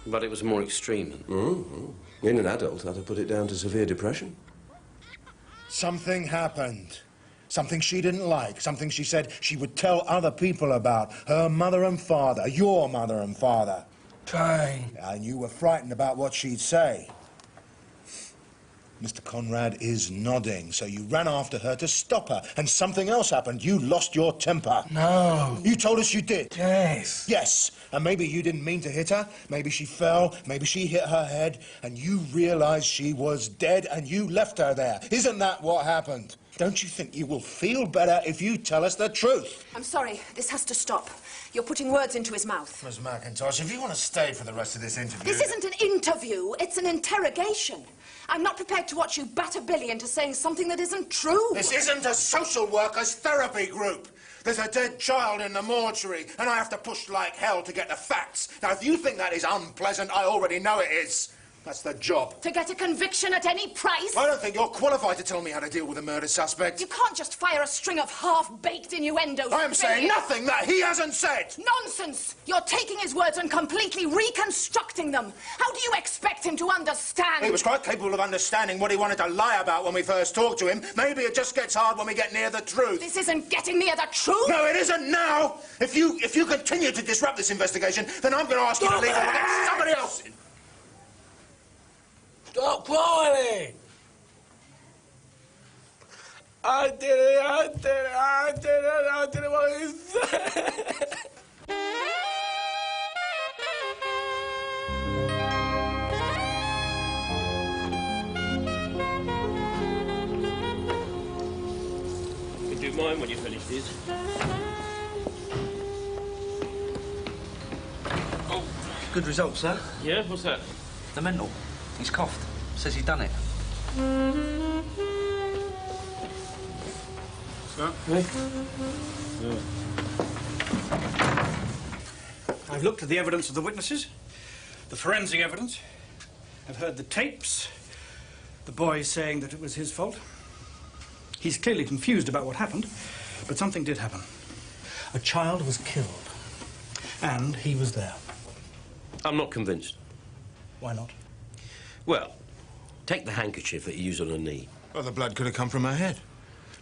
But it was more extreme. In an adult, I'd have put it down to severe depression. Something happened. Something she didn't like. Something she said she would tell other people about. Her mother and father. Your mother and father. Fine. And you were frightened about what she'd say. Mr. Conrad is nodding. So you ran after her to stop her, and something else happened. You lost your temper. No. You told us you did. Yes. Yes. And maybe you didn't mean to hit her. Maybe she fell. Maybe she hit her head. And you realized she was dead, and you left her there. Isn't that what happened? Don't you think you will feel better if you tell us the truth? I'm sorry. This has to stop. You're putting words into his mouth. Miss McIntosh, if you want to stay for the rest of this interview... This isn't an interview. It's an interrogation. I'm not prepared to watch you batter Billy into saying something that isn't true. This isn't a social workers' therapy group. There's a dead child in the mortuary, and I have to push like hell to get the facts. Now, if you think that is unpleasant, I already know it is. That's the job. To get a conviction at any price? I don't think you're qualified to tell me how to deal with a murder suspect. You can't just fire a string of half-baked innuendos. I am saying nothing that he hasn't said. Nonsense! You're taking his words and completely reconstructing them. How do you expect him to understand? He was quite capable of understanding what he wanted to lie about when we first talked to him. Maybe it just gets hard when we get near the truth. This isn't getting near the truth. No, it isn't now. If you continue to disrupt this investigation, then I'm going to ask you to leave and get somebody else in. Stop crying! I did it, I did it, I did it, I did it what he said. You do mine when you finish this. Oh, good result, sir. Yeah, what's that? The mental. He's coughed. Says he's done it. Sir? Yeah. I've looked at the evidence of the witnesses, the forensic evidence. I've heard the tapes, the boy saying that it was his fault. He's clearly confused about what happened, but something did happen. A child was killed, and he was there. I'm not convinced. Why not? Well, take the handkerchief that you used on her knee. Well, the blood could have come from her head.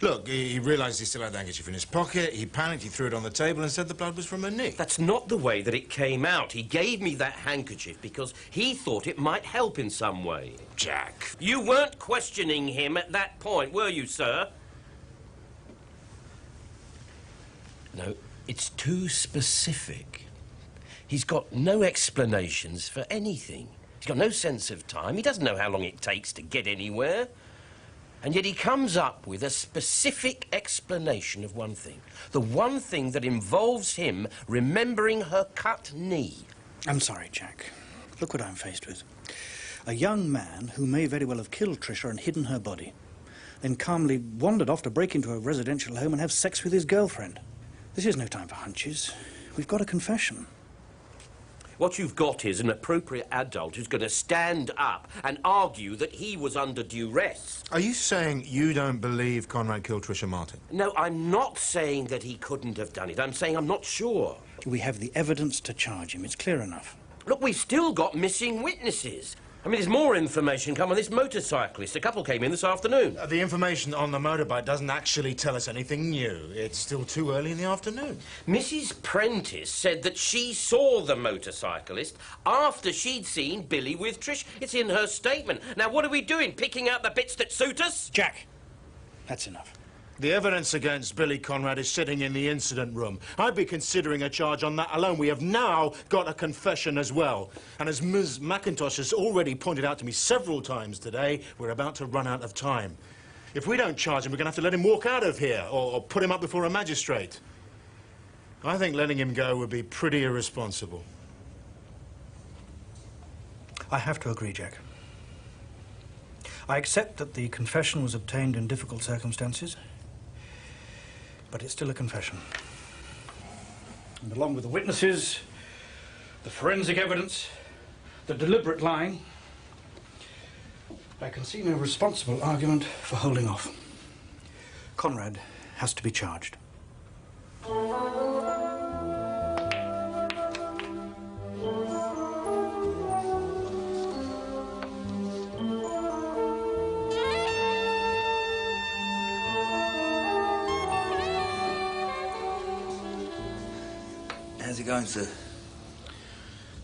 Look, he realised he still had the handkerchief in his pocket. He panicked, he threw it on the table and said the blood was from her knee. That's not the way that it came out. He gave me that handkerchief because he thought it might help in some way. Jack. You weren't questioning him at that point, were you, sir? No, it's too specific. He's got no explanations for anything. He's got no sense of time. He doesn't know how long it takes to get anywhere. And yet he comes up with a specific explanation of one thing. The one thing that involves him remembering her cut knee. I'm sorry, Jack. Look what I'm faced with. A young man who may very well have killed Tricia and hidden her body, then calmly wandered off to break into a residential home and have sex with his girlfriend. This is no time for hunches. We've got a confession. What you've got is an appropriate adult who's going to stand up and argue that he was under duress. Are you saying you don't believe Conrad killed Tricia Martin? No, I'm not saying that he couldn't have done it. I'm saying I'm not sure. We have the evidence to charge him. It's clear enough. Look, we've still got missing witnesses. I mean, there's more information come on this motorcyclist. A couple came in this afternoon. The information on the motorbike doesn't actually tell us anything new. It's still too early in the afternoon. Mrs. Prentice said that she saw the motorcyclist after she'd seen Billy with Trish. It's in her statement. Now, what are we doing? Picking out the bits that suit us? Jack, that's enough. The evidence against Billy Conrad is sitting in the incident room. I'd be considering a charge on that alone. We have now got a confession as well. And as Ms. McIntosh has already pointed out to me several times today, we're about to run out of time. If we don't charge him, we're going to have to let him walk out of here or put him up before a magistrate. I think letting him go would be pretty irresponsible. I have to agree, Jack. I accept that the confession was obtained in difficult circumstances. But it's still a confession. And along with the witnesses, the forensic evidence, the deliberate lying, I can see no responsible argument for holding off. Conrad has to be charged. How's it going, sir?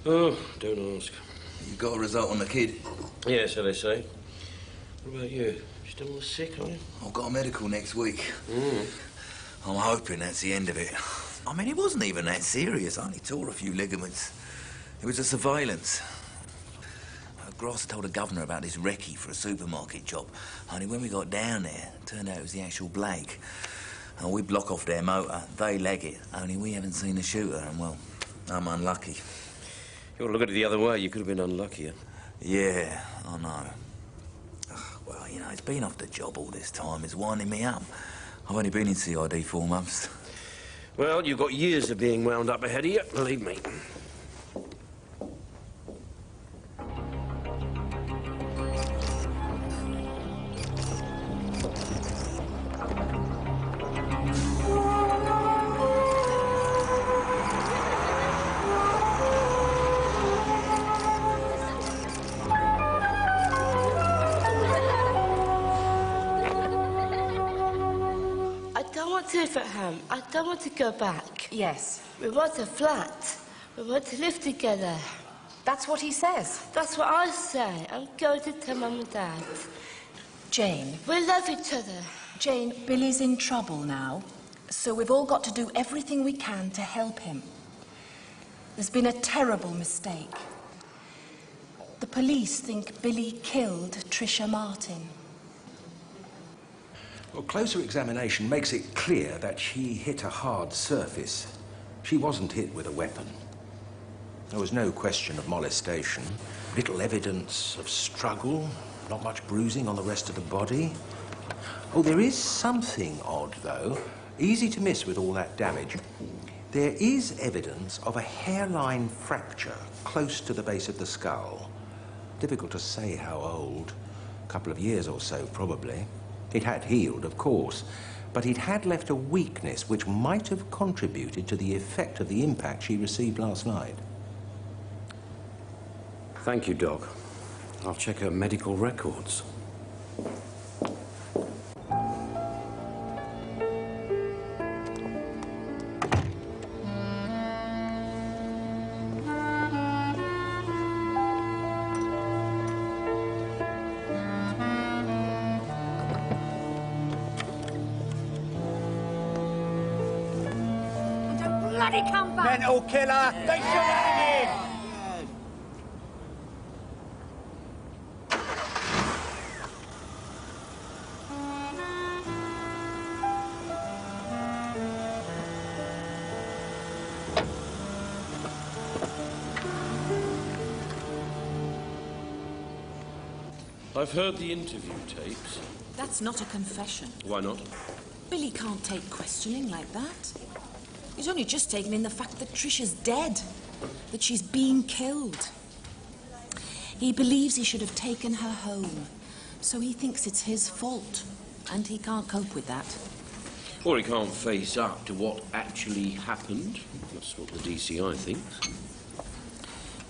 Oh, don't ask. You got a result on the kid? Yeah, so they say. What about you? Still sick, are you? I've got a medical next week. Mm. I'm hoping that's the end of it. I mean, it wasn't even that serious. I only tore a few ligaments. It was a surveillance. Gross told the governor about this recce for a supermarket job. Only when we got down there, it turned out it was the actual Blake. And we block off their motor, they leg it. Only we haven't seen the shooter, and well, I'm unlucky. If you want to look at it the other way, you could have been unluckier. Yeah, I know. Well, you know, it's been off the job all this time. It's winding me up. I've only been in CID 4 months. Well, you've got years of being wound up ahead of you, believe me. I don't want to go back. Yes. We want a flat. We want to live together. That's what he says. That's what I say. I'm going to tell Mum and Dad. Jane. We love each other. Jane, Billy's in trouble now, so we've all got to do everything we can to help him. There's been a terrible mistake. The police think Billy killed Tricia Martin. Well, closer examination makes it clear that she hit a hard surface. She wasn't hit with a weapon. There was no question of molestation. Little evidence of struggle, not much bruising on the rest of the body. Oh, there is something odd, though. Easy to miss with all that damage. There is evidence of a hairline fracture close to the base of the skull. Difficult to say how old. A couple of years or so, probably. It had healed, of course, but it had left a weakness which might have contributed to the effect of the impact she received last night. Thank you, Doc. I'll check her medical records. Bloody come back! Mental killer! They surrounded him! I've heard the interview tapes. That's not a confession. Why not? Billy can't take questioning like that. He's only just taken in the fact that Tricia's dead, that she's been killed. He believes he should have taken her home, so he thinks it's his fault, and he can't cope with that. Or he can't face up to what actually happened. That's what the DCI thinks.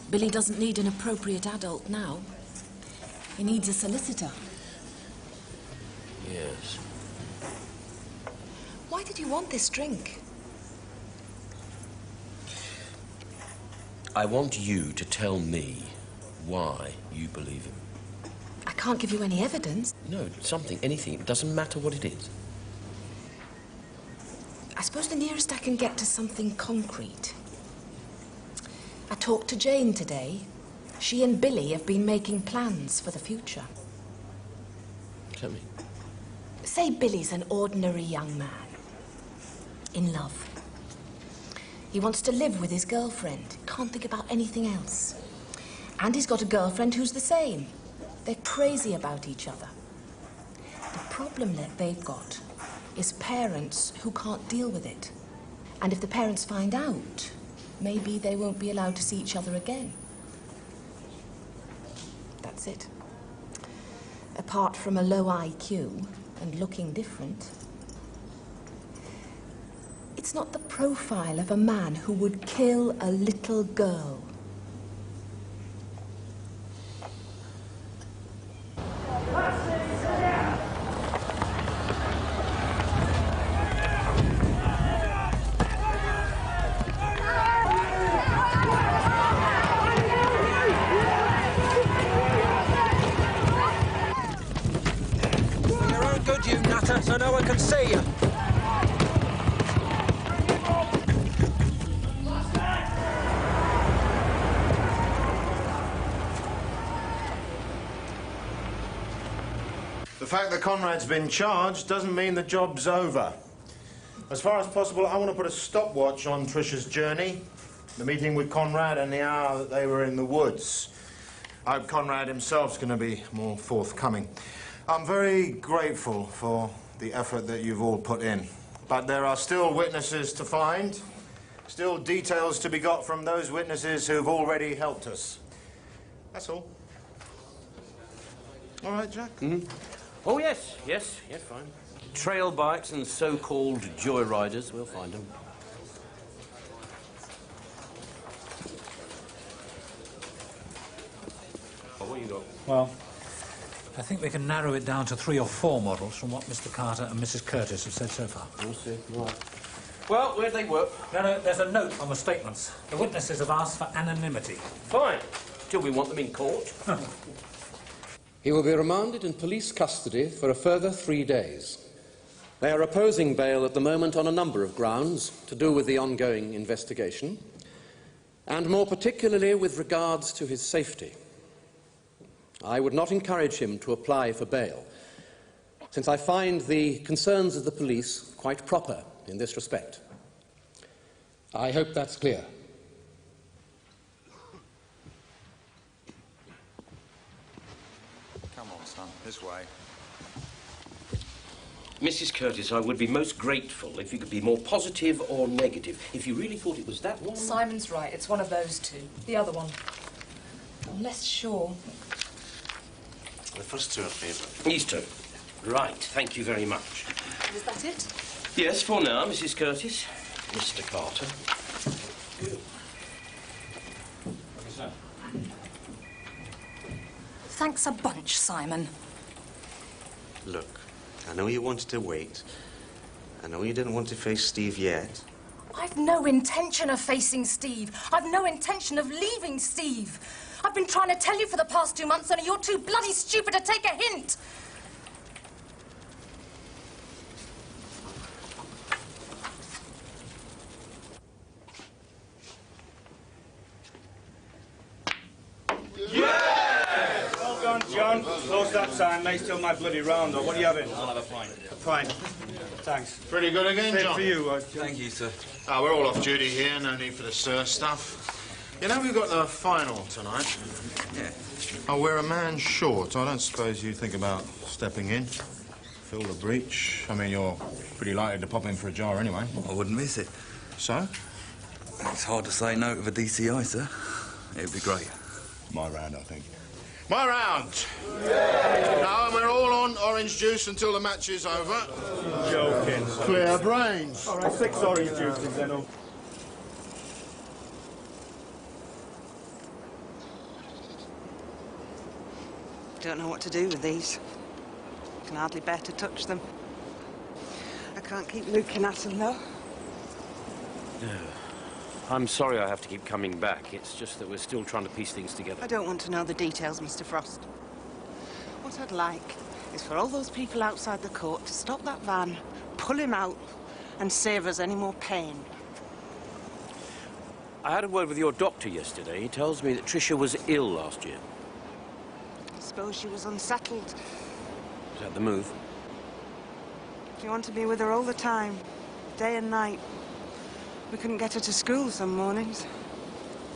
Billy doesn't need an appropriate adult now. He needs a solicitor. Yes. Why did you want this drink? I want you to tell me why you believe him. I can't give you any evidence. No, something, anything. It doesn't matter what it is. I suppose the nearest I can get to something concrete. I talked to Jane today. She and Billy have been making plans for the future. Tell me. Say Billy's an ordinary young man. In love. He wants to live with his girlfriend. Can't think about anything else. And he's got a girlfriend who's the same. They're crazy about each other. The problem that they've got is parents who can't deal with it. And if the parents find out, maybe they won't be allowed to see each other again. That's it. Apart from a low IQ and looking different, it's not the profile of a man who would kill a little girl. can see you. The fact that Conrad's been charged doesn't mean the job's over. As far as possible, I want to put a stopwatch on Trisha's journey, the meeting with Conrad and the hour that they were in the woods. I hope Conrad himself's going to be more forthcoming. I'm very grateful for the effort that you've all put in. But there are still witnesses to find, still details to be got from those witnesses who've already helped us. That's all. All right, Jack? Oh, yes, fine. Trail bikes and so-called joyriders, we'll find them. Oh, what you got? Well, I think we can narrow it down to 3 or 4 models from what Mr. Carter and Mrs. Curtis have said so far. We'll see. Right. Well, where'd they work? No, there's a note on the statements. The witnesses have asked for anonymity. Fine. Till we want them in court. He will be remanded in police custody for a further 3 days. They are opposing bail at the moment on a number of grounds to do with the ongoing investigation, and more particularly with regards to his safety. I would not encourage him to apply for bail, since I find the concerns of the police quite proper in this respect. I hope that's clear. Come on, son, this way. Mrs. Curtis, I would be most grateful if you could be more positive or negative. If you really thought it was that one... Simon's right. It's one of those two. The other one. I'm less sure. The first two are favourite. These two. Right. Thank you very much. Is that it? Yes, for now, Mrs. Curtis. Mr. Carter. Thanks a bunch, Simon. Look, I know you wanted to wait. I know you didn't want to face Steve yet. I've no intention of facing Steve. I've no intention of leaving Steve. I've been trying to tell you for the past 2 months, and you're too bloody stupid to take a hint. Well done, John. Close that sign, mate. Still my bloody round, or what are you having? I'll have a pint. A pint. Thanks. Pretty good again, Same John. for you, John. Thank you, sir. We're all off duty here. No need for the sir stuff. You know, we've got the final tonight. Yeah. Oh, we're a man short. I don't suppose you think about stepping in, fill the breach. I mean, you're pretty likely to pop in for a jar anyway. I wouldn't miss it. So? It's hard to say no to the DCI, sir. It'd be great. My round, I think. My round! Yeah. No, and we're all on orange juice until the match is over. Joking. Clear brains. All right, 6 orange juices, then. Don't know what to do with these. Can hardly bear to touch them. I can't keep looking at them, though. I'm sorry I have to keep coming back. It's just that we're still trying to piece things together. I don't want to know the details, Mr. Frost. What I'd like is for all those people outside the court to stop that van, pull him out, and save us any more pain. I had a word with your doctor yesterday. He tells me that Tricia was ill last year. I suppose she was unsettled. Is that the move? She wanted to be with her all the time, day and night. We couldn't get her to school some mornings.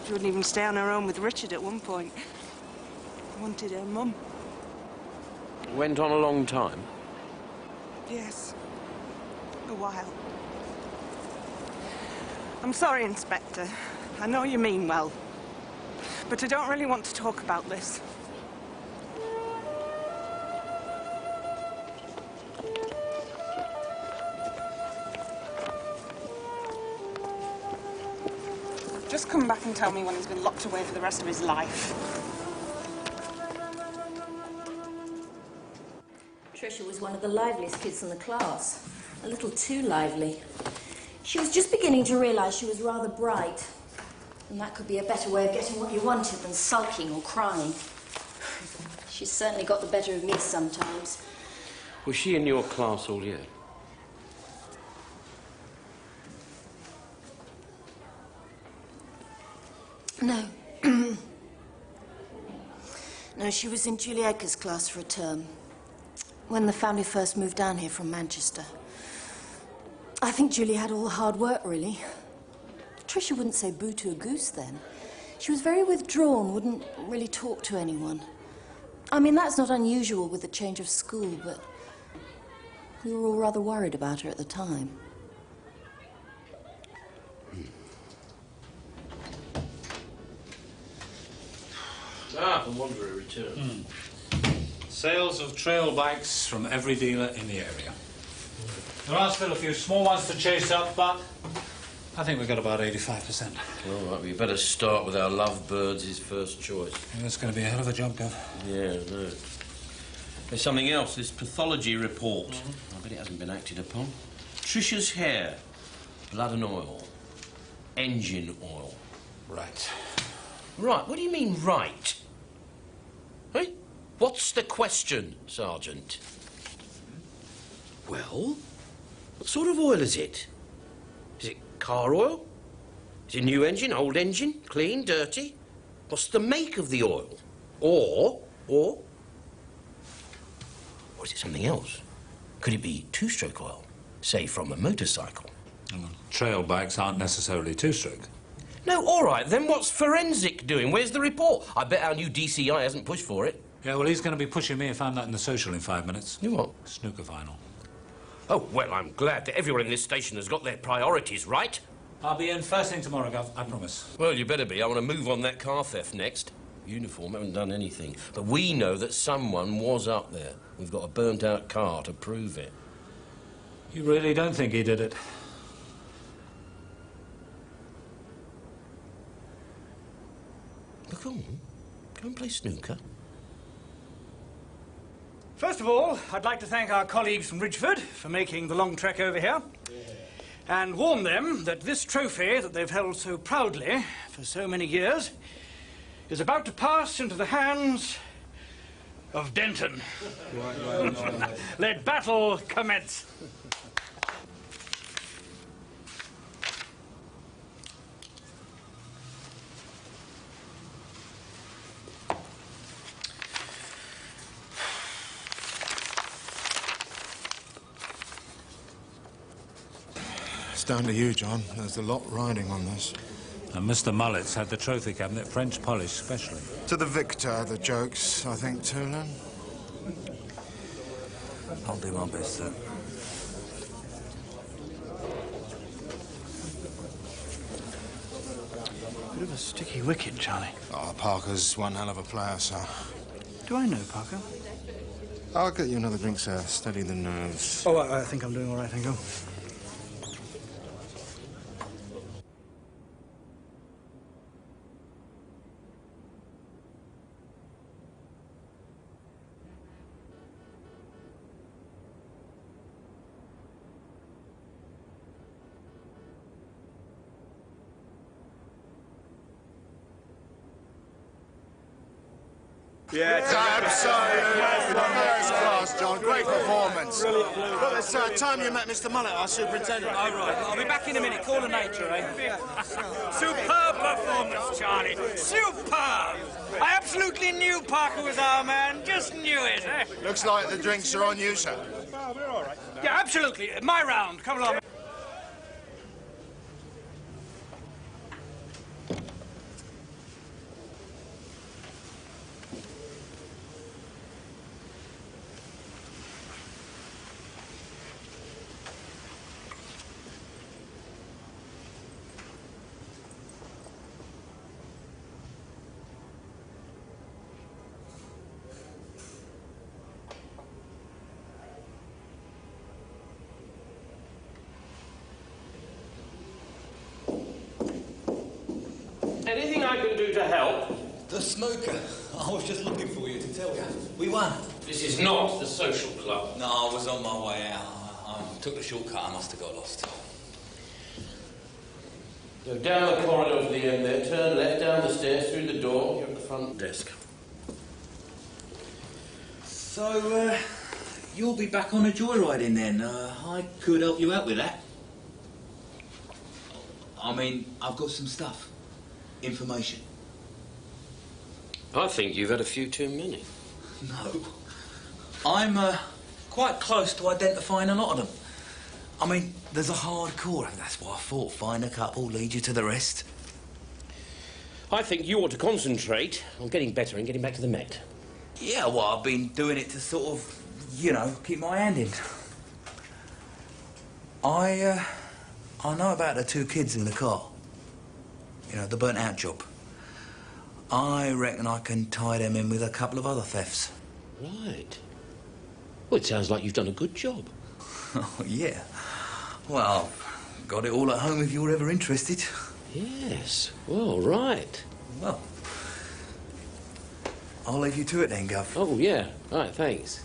She wouldn't even stay on her own with Richard at one point. Wanted her mum. Went on a long time? Yes. A while. I'm sorry, Inspector. I know you mean well. But I don't really want to talk about this. Just come back and tell me when he's been locked away for the rest of his life. Tricia was one of the liveliest kids in the class. A little too lively. She was just beginning to realise she was rather bright. And that could be a better way of getting what you wanted than sulking or crying. She's certainly got the better of me sometimes. Was she in your class all year? No. No, she was in Julie Edgar's class for a term, when the family first moved down here from Manchester. I think Julie had all the hard work, really. Tricia wouldn't say boo to a goose then. She was very withdrawn, wouldn't really talk to anyone. I mean, that's not unusual with the change of school, but we were all rather worried about her at the time. Ah, the Wanderer returned. Sales of trail bikes from every dealer in the area. There are still a few small ones to chase up, but I think we've got about 85%. All right, we better start with our lovebirds, his first choice. Yeah, that's going to be a hell of a job, Gov. Yeah, no. There's something else, this pathology report. I bet it hasn't been acted upon. Tricia's hair, blood and oil, engine oil. Right. Right, what do you mean, right? Hey? What's the question, Sergeant? Well, what sort of oil is it? Is it car oil? Is it new engine, old engine, clean, dirty? What's the make of the oil? Or is it something else? Could it be two-stroke oil, say from a motorcycle? Trail bikes aren't necessarily two-stroke. No, all right, then what's forensic doing? Where's the report? I bet our new DCI hasn't pushed for it. Yeah, well, he's going to be pushing me if I'm not in the social in 5 minutes. You what? Snooker final. Oh, well, I'm glad that everyone in this station has got their priorities right. I'll be in first thing tomorrow, Gov, I promise. Well, you better be. I want to move on that car theft next. Uniform haven't done anything. But we know that someone was up there. We've got a burnt-out car to prove it. You really don't think he did it? Well, come on. Go and play snooker. First of all, I'd like to thank our colleagues from Ridgeford for making the long trek over here. And warn them that this trophy that they've held so proudly for so many years is about to pass into the hands of Denton. Let battle commence. It's down to you, John. There's a lot riding on this. And Mr. Mullet's had the trophy cabinet French polished specially. To the victor, the jokes, I think, Toulon. I'll do my best, sir. Bit of a sticky wicket, Charlie. Oh, Parker's one hell of a player, sir. Do I know Parker? I'll get you another drink, sir. Steady the nerves. Oh, I think I'm doing all right, thank you. Yeah, absolutely. First class, John. Great performance. Look, it's time you met Mr. Mullet, our superintendent. All right, I'll be back in a minute. Call the nature, eh? Superb performance, Charlie. Superb. I absolutely knew Parker was our man. Just knew it, eh? Looks like the drinks are on you, sir. Yeah, absolutely. My round. Come along. Anything I can do to help? The snooker. I was just looking for you to tell you. We won. This is not the social club. No, I was on my way out. I took the shortcut. I must have got lost. Go down the corridor to the end there, turn left down the stairs, through the door, you're at the front desk. So, you'll be back on a joyriding then. I could help you out with that. I mean, I've got some stuff. information. I think you've had a few too many. No. I'm quite close to identifying a lot of them. I mean, there's a hardcore, and that's why I thought find a couple, lead you to the rest. I think you ought to concentrate on getting better and getting back to the Met. Yeah, well, I've been doing it to sort of, you know, keep my hand in. I know about the 2 kids in the car. You know, the burnt-out job. I reckon I can tie them in with a couple of other thefts. Right. Well, it sounds like you've done a good job. Oh, yeah. Well, got it all at home if you're ever interested. Yes. Well, right. Well, I'll leave you to it then, Gov. Oh, yeah. Right, thanks.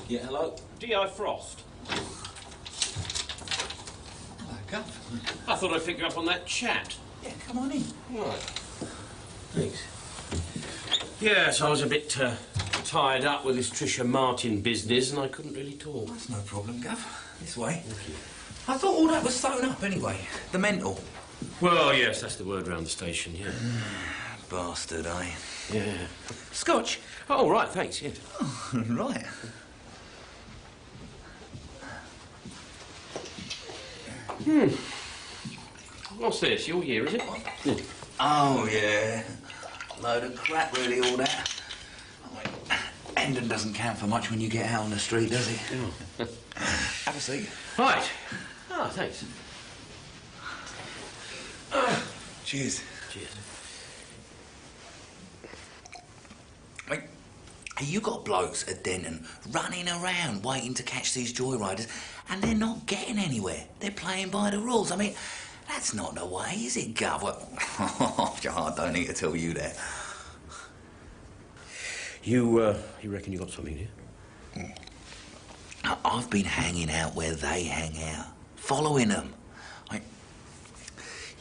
Yeah, hello? D.I. Frost. Hello, Gov. I thought I'd pick you up on that chat. Yeah, come on in. Right. Thanks. Yes, I was a bit tied up with this Tricia Martin business and I couldn't really talk. That's no problem, Gov. This way. I thought all that was sewn up anyway. The mental. Well, yes, that's the word round the station, yeah. Bastard, eh? Yeah. Scotch? Oh, right, thanks, yes. Oh, right. What's this? Your year, is it? Yeah. Oh, yeah. Load of crap, really, all that. I mean, Hendon doesn't count for much when you get out on the street, does he? Oh. Have a seat. Right. Ah, thanks. Cheers. Cheers. Hey, you got blokes at Denton running around waiting to catch these joyriders, and they're not getting anywhere. They're playing by the rules. I mean, that's not the way, is it, Gov? Well, I don't need to tell you that. You reckon you got something here? I've been hanging out where they hang out, following them.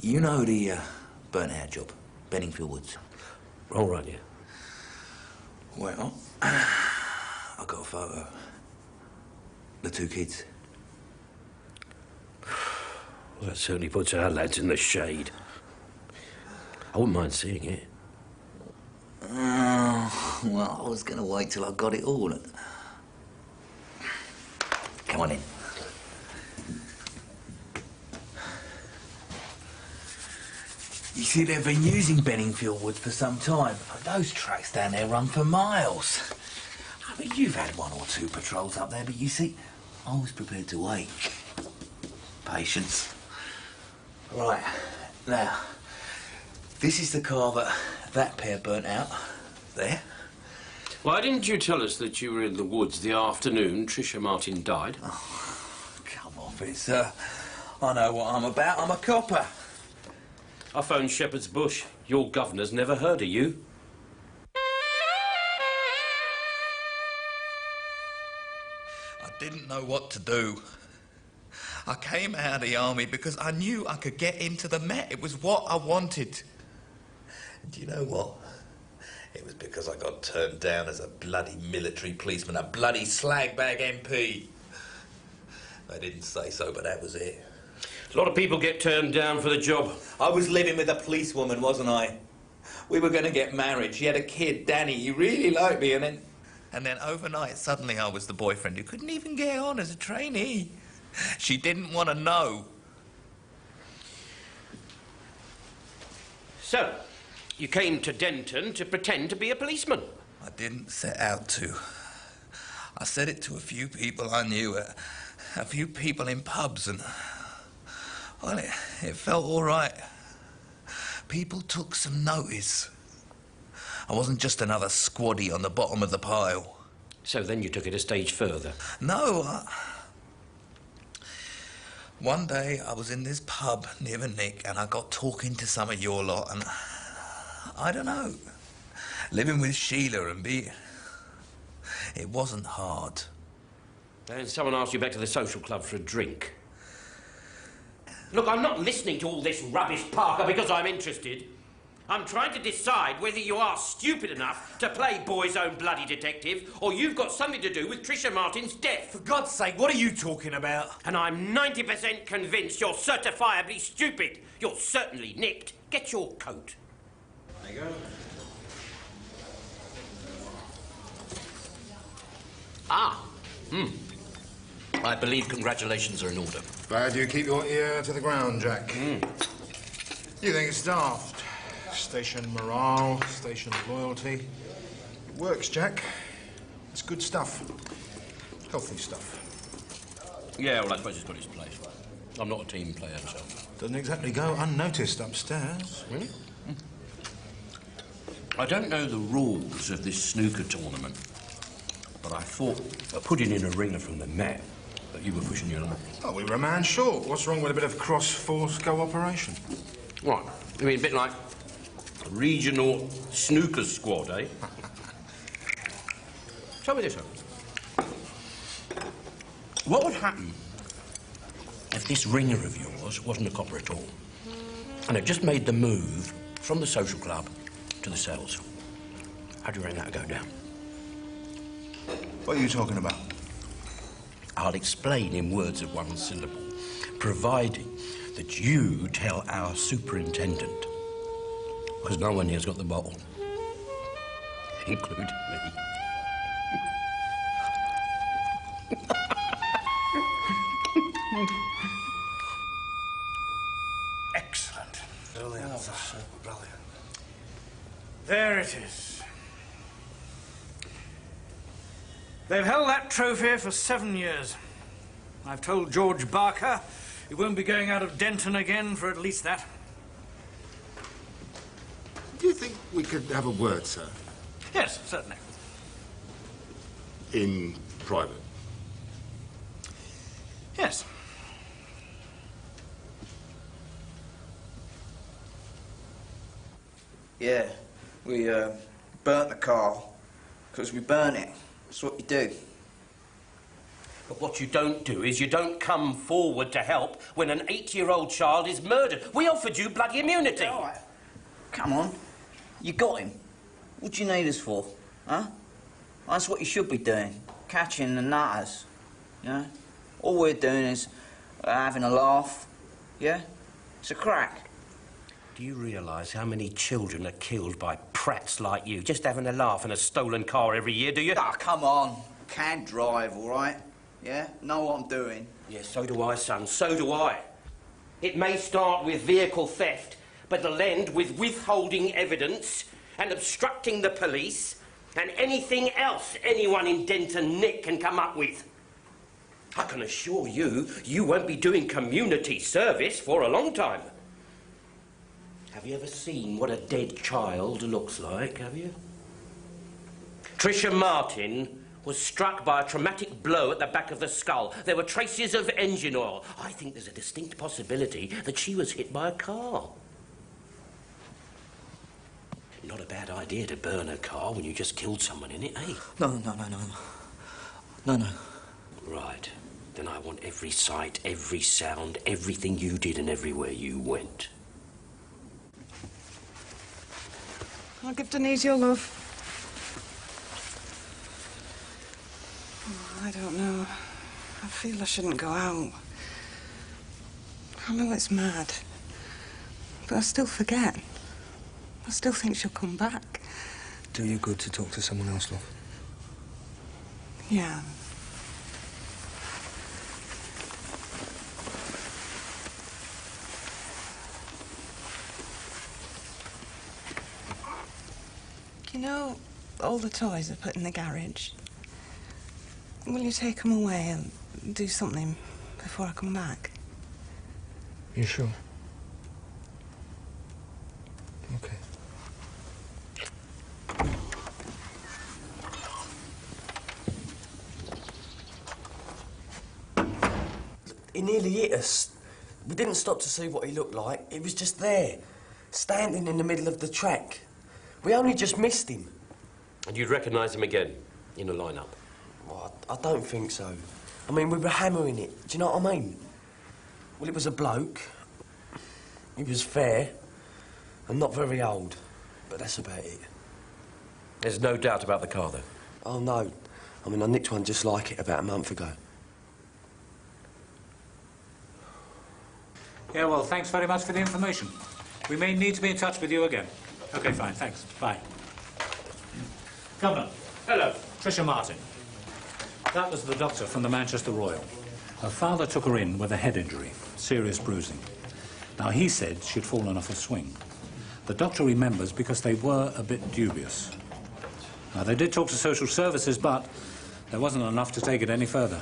You know the burnt-out job, Benningfield Woods? All right, yeah. Well, I got a photo. The 2 kids. Well, that certainly puts our lads in the shade. I wouldn't mind seeing it. Oh, well, I was going to wait till I got it all. Come on in. You see, they've been using Benningfield Woods for some time. Those tracks down there run for miles. I mean, you've had 1 or 2 patrols up there, but you see, I was prepared to wait. Patience. Right, now, this is the car that pair burnt out. There. Why didn't you tell us that you were in the woods the afternoon Tricia Martin died? Oh, come off it, sir. I know what I'm about. I'm a copper. I phoned Shepherd's Bush. Your governor's never heard of you. I didn't know what to do. I came out of the army because I knew I could get into the Met. It was what I wanted. Do you know what? It was because I got turned down as a bloody military policeman, a bloody slagbag MP. They didn't say so, but that was it. A lot of people get turned down for the job. I was living with a policewoman, wasn't I? We were going to get married. She had a kid, Danny. He really liked me, and then overnight, suddenly I was the boyfriend who couldn't even get on as a trainee. She didn't want to know. So, you came to Denton to pretend to be a policeman? I didn't set out to. I said it to a few people I knew, a few people in pubs, and well, it felt all right. People took some notice. I wasn't just another squaddy on the bottom of the pile. So then you took it a stage further? No, One day I was in this pub near the Nick and I got talking to some of your lot and... I don't know. Living with Sheila and it wasn't hard. And someone asked you back to the social club for a drink. Look, I'm not listening to all this rubbish, Parker, because I'm interested. I'm trying to decide whether you are stupid enough to play boy's own bloody detective or you've got something to do with Tricia Martin's death. For God's sake, what are you talking about? And I'm 90% convinced you're certifiably stupid. You're certainly nicked. Get your coat. There you go. Ah. I believe congratulations are in order. Glad you keep your ear to the ground, Jack. You think it's daft. Station morale, station loyalty. It works, Jack. It's good stuff. Healthy stuff. Yeah, well, I suppose it's got its place. I'm not a team player myself. Doesn't exactly go unnoticed upstairs. Really? I don't know the rules of this snooker tournament, but I thought putting in a ringer from the Met that you were pushing your luck. Oh, we were a man short. What's wrong with a bit of cross-force cooperation? What? You mean a bit like a regional snooker squad, eh? Tell me this, though. What would happen if this ringer of yours wasn't a copper at all, and it just made the move from the social club to the cells? How do you reckon that would go down? What are you talking about? I'll explain in words of one syllable, providing that you tell our superintendent. Because no one here's got the bottle, including me. Excellent. Brilliant. Oh, brilliant. There it is. They've held that trophy for 7 years. I've told George Barker he won't be going out of Denton again for at least that. Do you think we could have a word, sir? Yes, certainly. In private? Yes. Yeah, we burnt the car because we burnt it. That's what you do. But what you don't do is you don't come forward to help when an 8-year-old child is murdered. We offered you bloody immunity. All right. Come on. You got him. What do you need us for? Huh? That's what you should be doing. Catching the nutters. You know? All we're doing is having a laugh. Yeah? It's a crack. Do you realise how many children are killed by prats like you, just having a laugh in a stolen car every year, do you? Ah, come on. Can drive, all right? Yeah? Know what I'm doing. Yes, so do I, son, so do I. It may start with vehicle theft, but it'll end with withholding evidence and obstructing the police and anything else anyone in Denton Nick can come up with. I can assure you, you won't be doing community service for a long time. Have you ever seen what a dead child looks like, have you? Tricia Martin was struck by a traumatic blow at the back of the skull. There were traces of engine oil. I think there's a distinct possibility that she was hit by a car. Not a bad idea to burn a car when you just killed someone in it, eh? No. No. Right. Then I want every sight, every sound, everything you did and everywhere you went. I'll give Denise your love. Oh, I don't know. I feel I shouldn't go out. I know it's mad, but I still forget. I still think she'll come back. Do you good to talk to someone else, love? Yeah. You know, all the toys I put in the garage? Will you take them away and do something before I come back? You sure? Okay. nearly hit us. We didn't stop to see what he looked like. He was just there, standing in the middle of the track. We only just missed him. And you'd recognise him again in a lineup? Well, I don't think so. I mean, we were hammering it. Do you know what I mean? Well, it was a bloke. He was fair and not very old, but that's about it. There's no doubt about the car, though? Oh, no. I mean, I nicked one just like it about a month ago. Yeah, well, thanks very much for the information. We may need to be in touch with you again. OK, fine, thanks. Bye. Governor. Hello. Tricia Martin. That was the doctor from the Manchester Royal. Her father took her in with a head injury, serious bruising. Now, he said she'd fallen off a swing. The doctor remembers because they were a bit dubious. Now, they did talk to social services, but there wasn't enough to take it any further.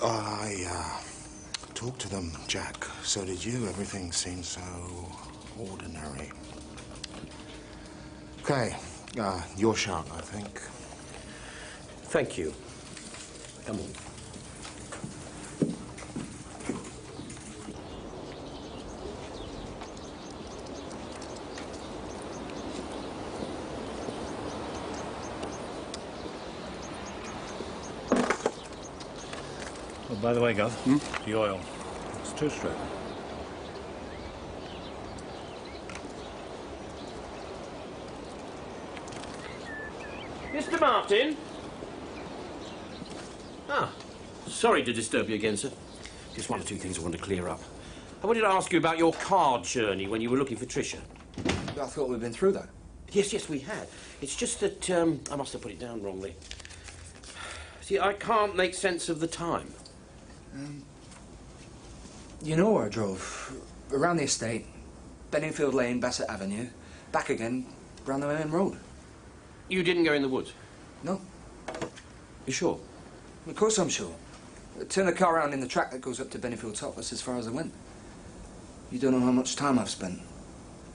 I talked to them, Jack. So did you. Everything seems so ordinary. Okay, your shot, I think. Thank you. Come on. Oh, by the way, Gov, the oil. It's two-stroke. Mr. Martin? Ah, sorry to disturb you again, sir. Just one or two things I want to clear up. I wanted to ask you about your car journey when you were looking for Tricia. I thought we'd been through that. Yes, we had. It's just that I must have put it down wrongly. See, I can't make sense of the time. You know where I drove? Around the estate, Benningfield Lane, Bassett Avenue, back again, round the main road. You didn't go in the woods? No. You sure? Of course I'm sure. I turned the car around in the track that goes up to Benningfield Top. That's as far as I went. You don't know how much time I've spent.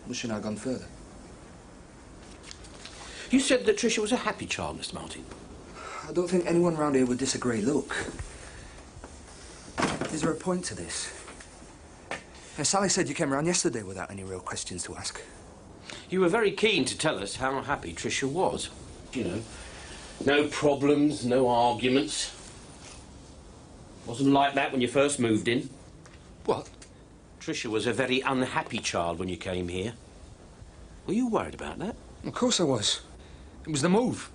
Wishing I'd gone further. You said that Tricia was a happy child, Mr. Martin. I don't think anyone round here would disagree. Look. Is there a point to this? Now, Sally said you came round yesterday without any real questions to ask. You were very keen to tell us how happy Tricia was. You know, no problems, no arguments. Wasn't like that when you first moved in. What? Tricia was a very unhappy child when you came here. Were you worried about that? Of course I was. It was the move.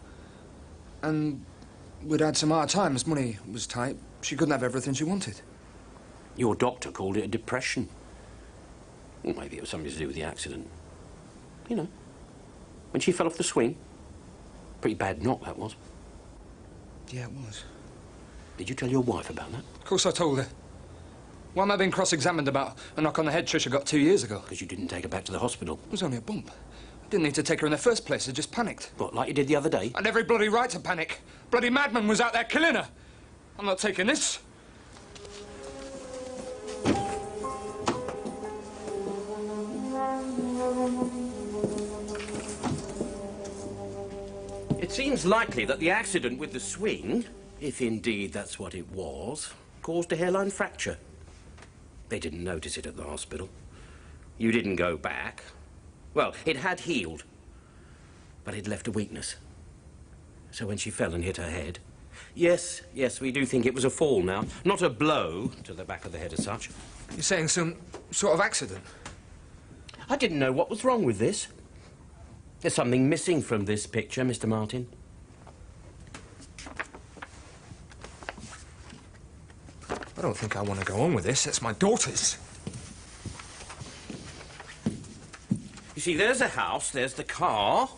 And we'd had some hard times. Money was tight. She couldn't have everything she wanted. Your doctor called it a depression. Well, maybe it was something to do with the accident. You know, when she fell off the swing. Pretty bad knock, that was. Yeah, it was. Did you tell your wife about that? Of course I told her. Why am I being cross-examined about a knock on the head Tricia got 2 years ago? Because you didn't take her back to the hospital. It was only a bump. I didn't need to take her in the first place. I just panicked. What, like you did the other day? I had every bloody right to panic. Bloody madman was out there killing her. I'm not taking this. It seems likely that the accident with the swing, if indeed that's what it was, caused a hairline fracture. They didn't notice it at the hospital. You didn't go back. Well, it had healed, but it left a weakness. So when she fell and hit her head... Yes, we do think it was a fall now. Not a blow to the back of the head as such. You're saying some sort of accident? I didn't know what was wrong with this. There's something missing from this picture, Mr. Martin. I don't think I want to go on with this. It's my daughter's. You see, there's a house, there's the car,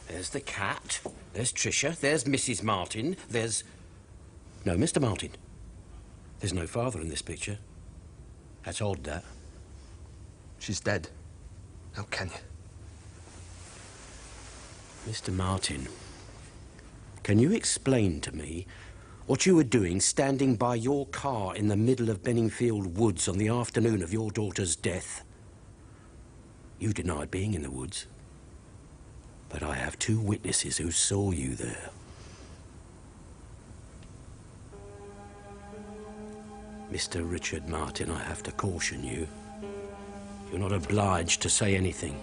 there's the cat, there's Tricia, there's Mrs. Martin, there's... No, Mr. Martin. There's no father in this picture. That's odd, that. She's dead. How can you? Mr. Martin, can you explain to me what you were doing standing by your car in the middle of Benningfield Woods on the afternoon of your daughter's death? You denied being in the woods, but I have 2 witnesses who saw you there. Mr. Richard Martin, I have to caution you. You're not obliged to say anything.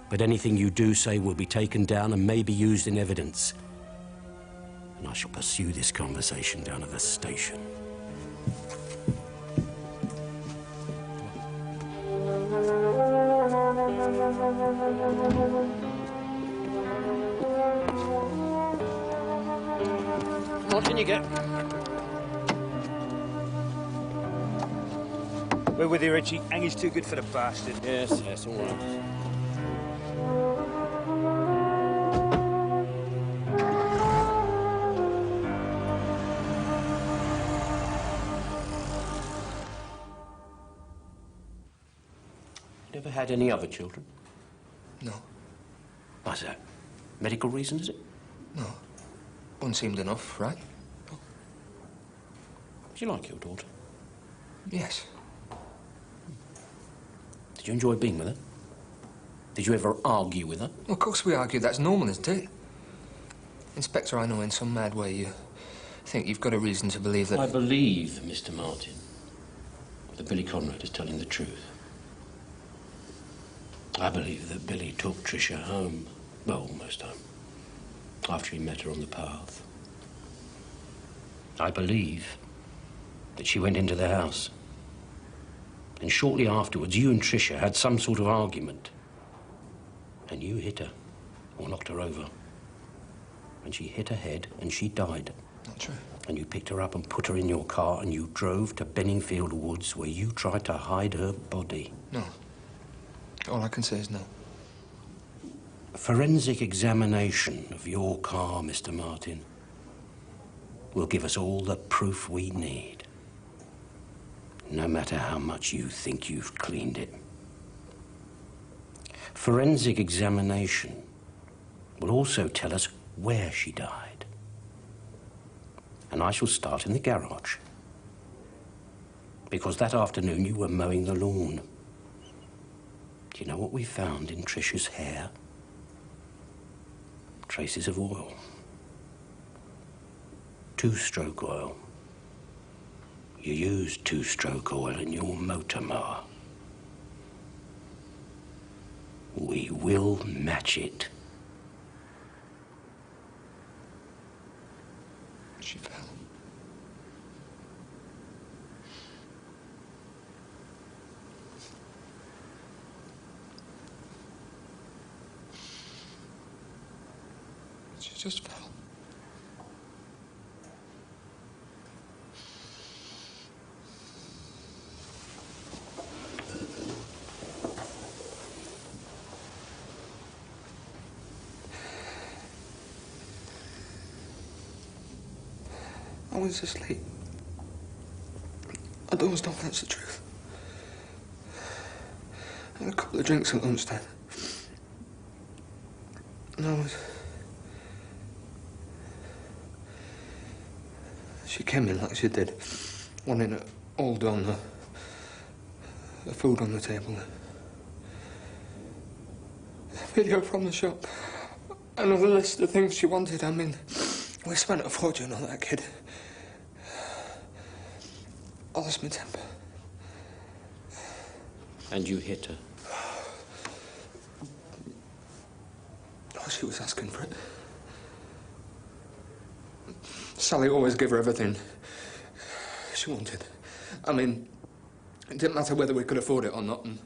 But anything you do say will be taken down and may be used in evidence. And I shall pursue this conversation down at the station. What can you get? We're with you, Richie. Angy's too good for the bastard. Yes, yes, all right. Never had any other children? No. Why's that? Medical reason, is it? No. One seemed enough, right? Do you like your daughter? Yes. Did you enjoy being with her? Did you ever argue with her? Well, of course we argue. That's normal, isn't it? Inspector, I know in some mad way you think you've got a reason to believe that... I believe, Mr. Martin, that Billy Conrad is telling the truth. I believe that Billy took Tricia home, well, almost home, after he met her on the path. I believe that she went into the house. And shortly afterwards, you and Tricia had some sort of argument. And you hit her, or knocked her over. And she hit her head, and she died. Not true. And you picked her up and put her in your car, and you drove to Benningfield Woods, where you tried to hide her body. No. All I can say is no. A forensic examination of your car, Mr. Martin, will give us all the proof we need. No matter how much you think you've cleaned it. Forensic examination will also tell us where she died. And I shall start in the garage. Because that afternoon you were mowing the lawn. Do you know what we found in Tricia's hair? Traces of oil. Two-stroke oil. You used two-stroke oil in your motor mower. We will match it. She fell. She just fell. I was asleep. I dozed off, that's the truth. I had a couple of drinks at lunchtime. And I was... She came in like she did, wanting it all done, the food on the table. A video from the shop. Another list of things she wanted. I mean, we spent a fortune on that kid. I lost my temper. And you hit her? Oh, she was asking for it. Sally always gave her everything she wanted. I mean, it didn't matter whether we could afford it or not, and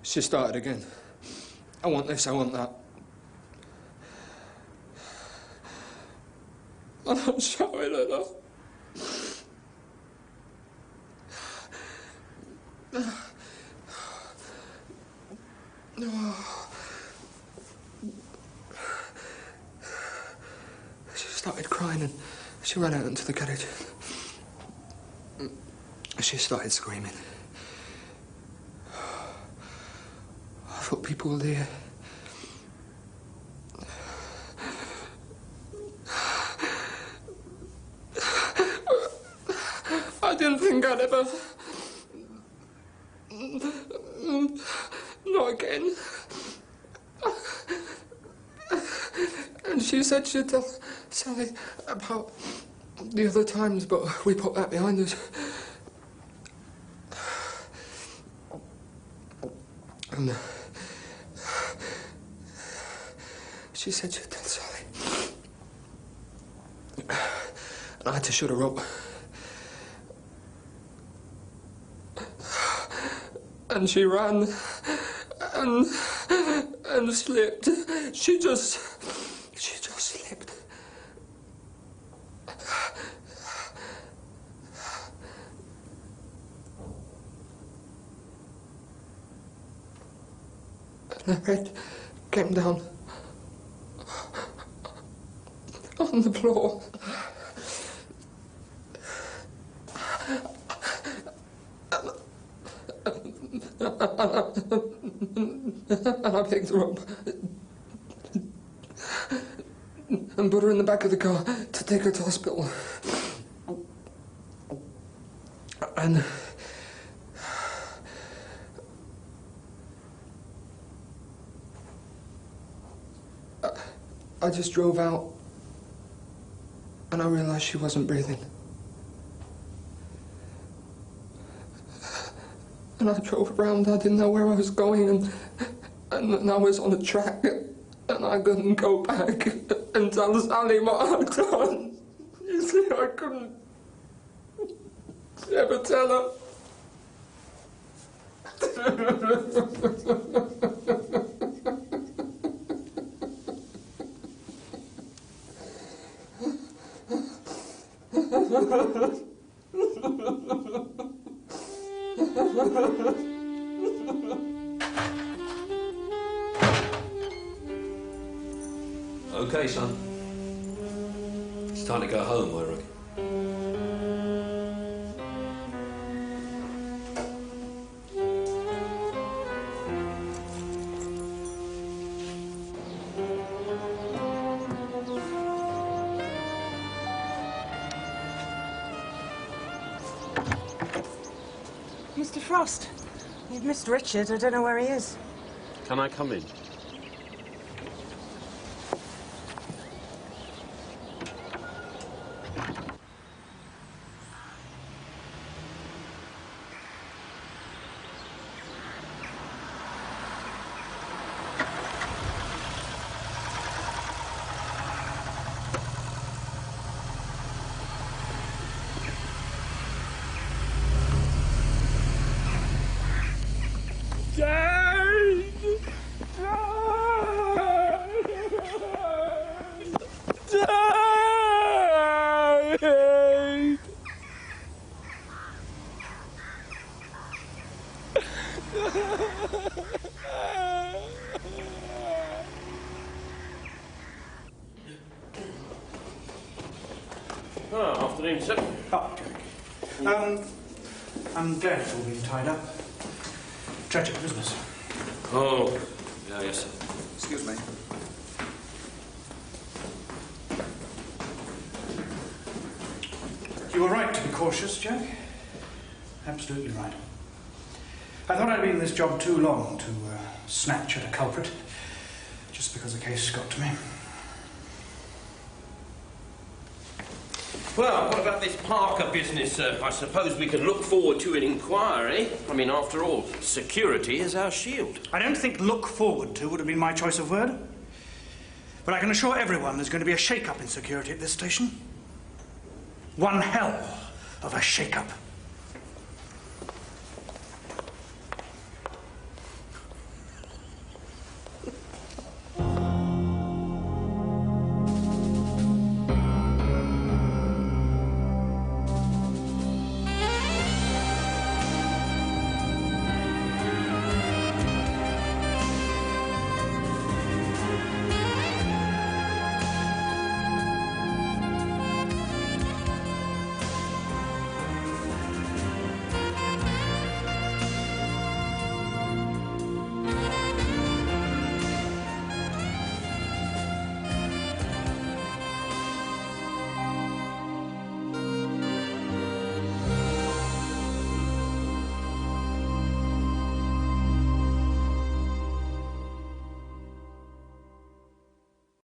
she started again. I want this, I want that. And I shouted at her. She started crying and she ran out into the garage. She started screaming. I thought people were there. I didn't think I'd ever... Not again. And she said she'd tell Sally about the other times, but we put that behind us. and she said she'd tell Sally. And I had to shut her up. And she ran and slipped. She just slipped. And her head came down on the floor. And I picked her up and put her in the back of the car to take her to hospital. And I just drove out and I realised she wasn't breathing. And I drove around, I didn't know where I was going, and I was on a track, and I couldn't go back and tell Sally what I'd done. You see, I couldn't ever tell her. Okay, son. It's time to go home, I reckon. Mr. Frost, you've missed Richard. I don't know where he is. Can I come in? Afternoon, sir. Oh, I'm glad it's all been tied up. Tragic business. Oh, yeah, yes, sir. Excuse me. You were right to be cautious, Jack. Absolutely right. I thought I'd been in this job too long to snatch at a culprit just because the case got to me. Well, what about this Parker business, sir? I suppose we can look forward to an inquiry. I mean, after all, security is our shield. I don't think look forward to would have been my choice of word. But I can assure everyone there's going to be a shake-up in security at this station. One hell of a shake-up.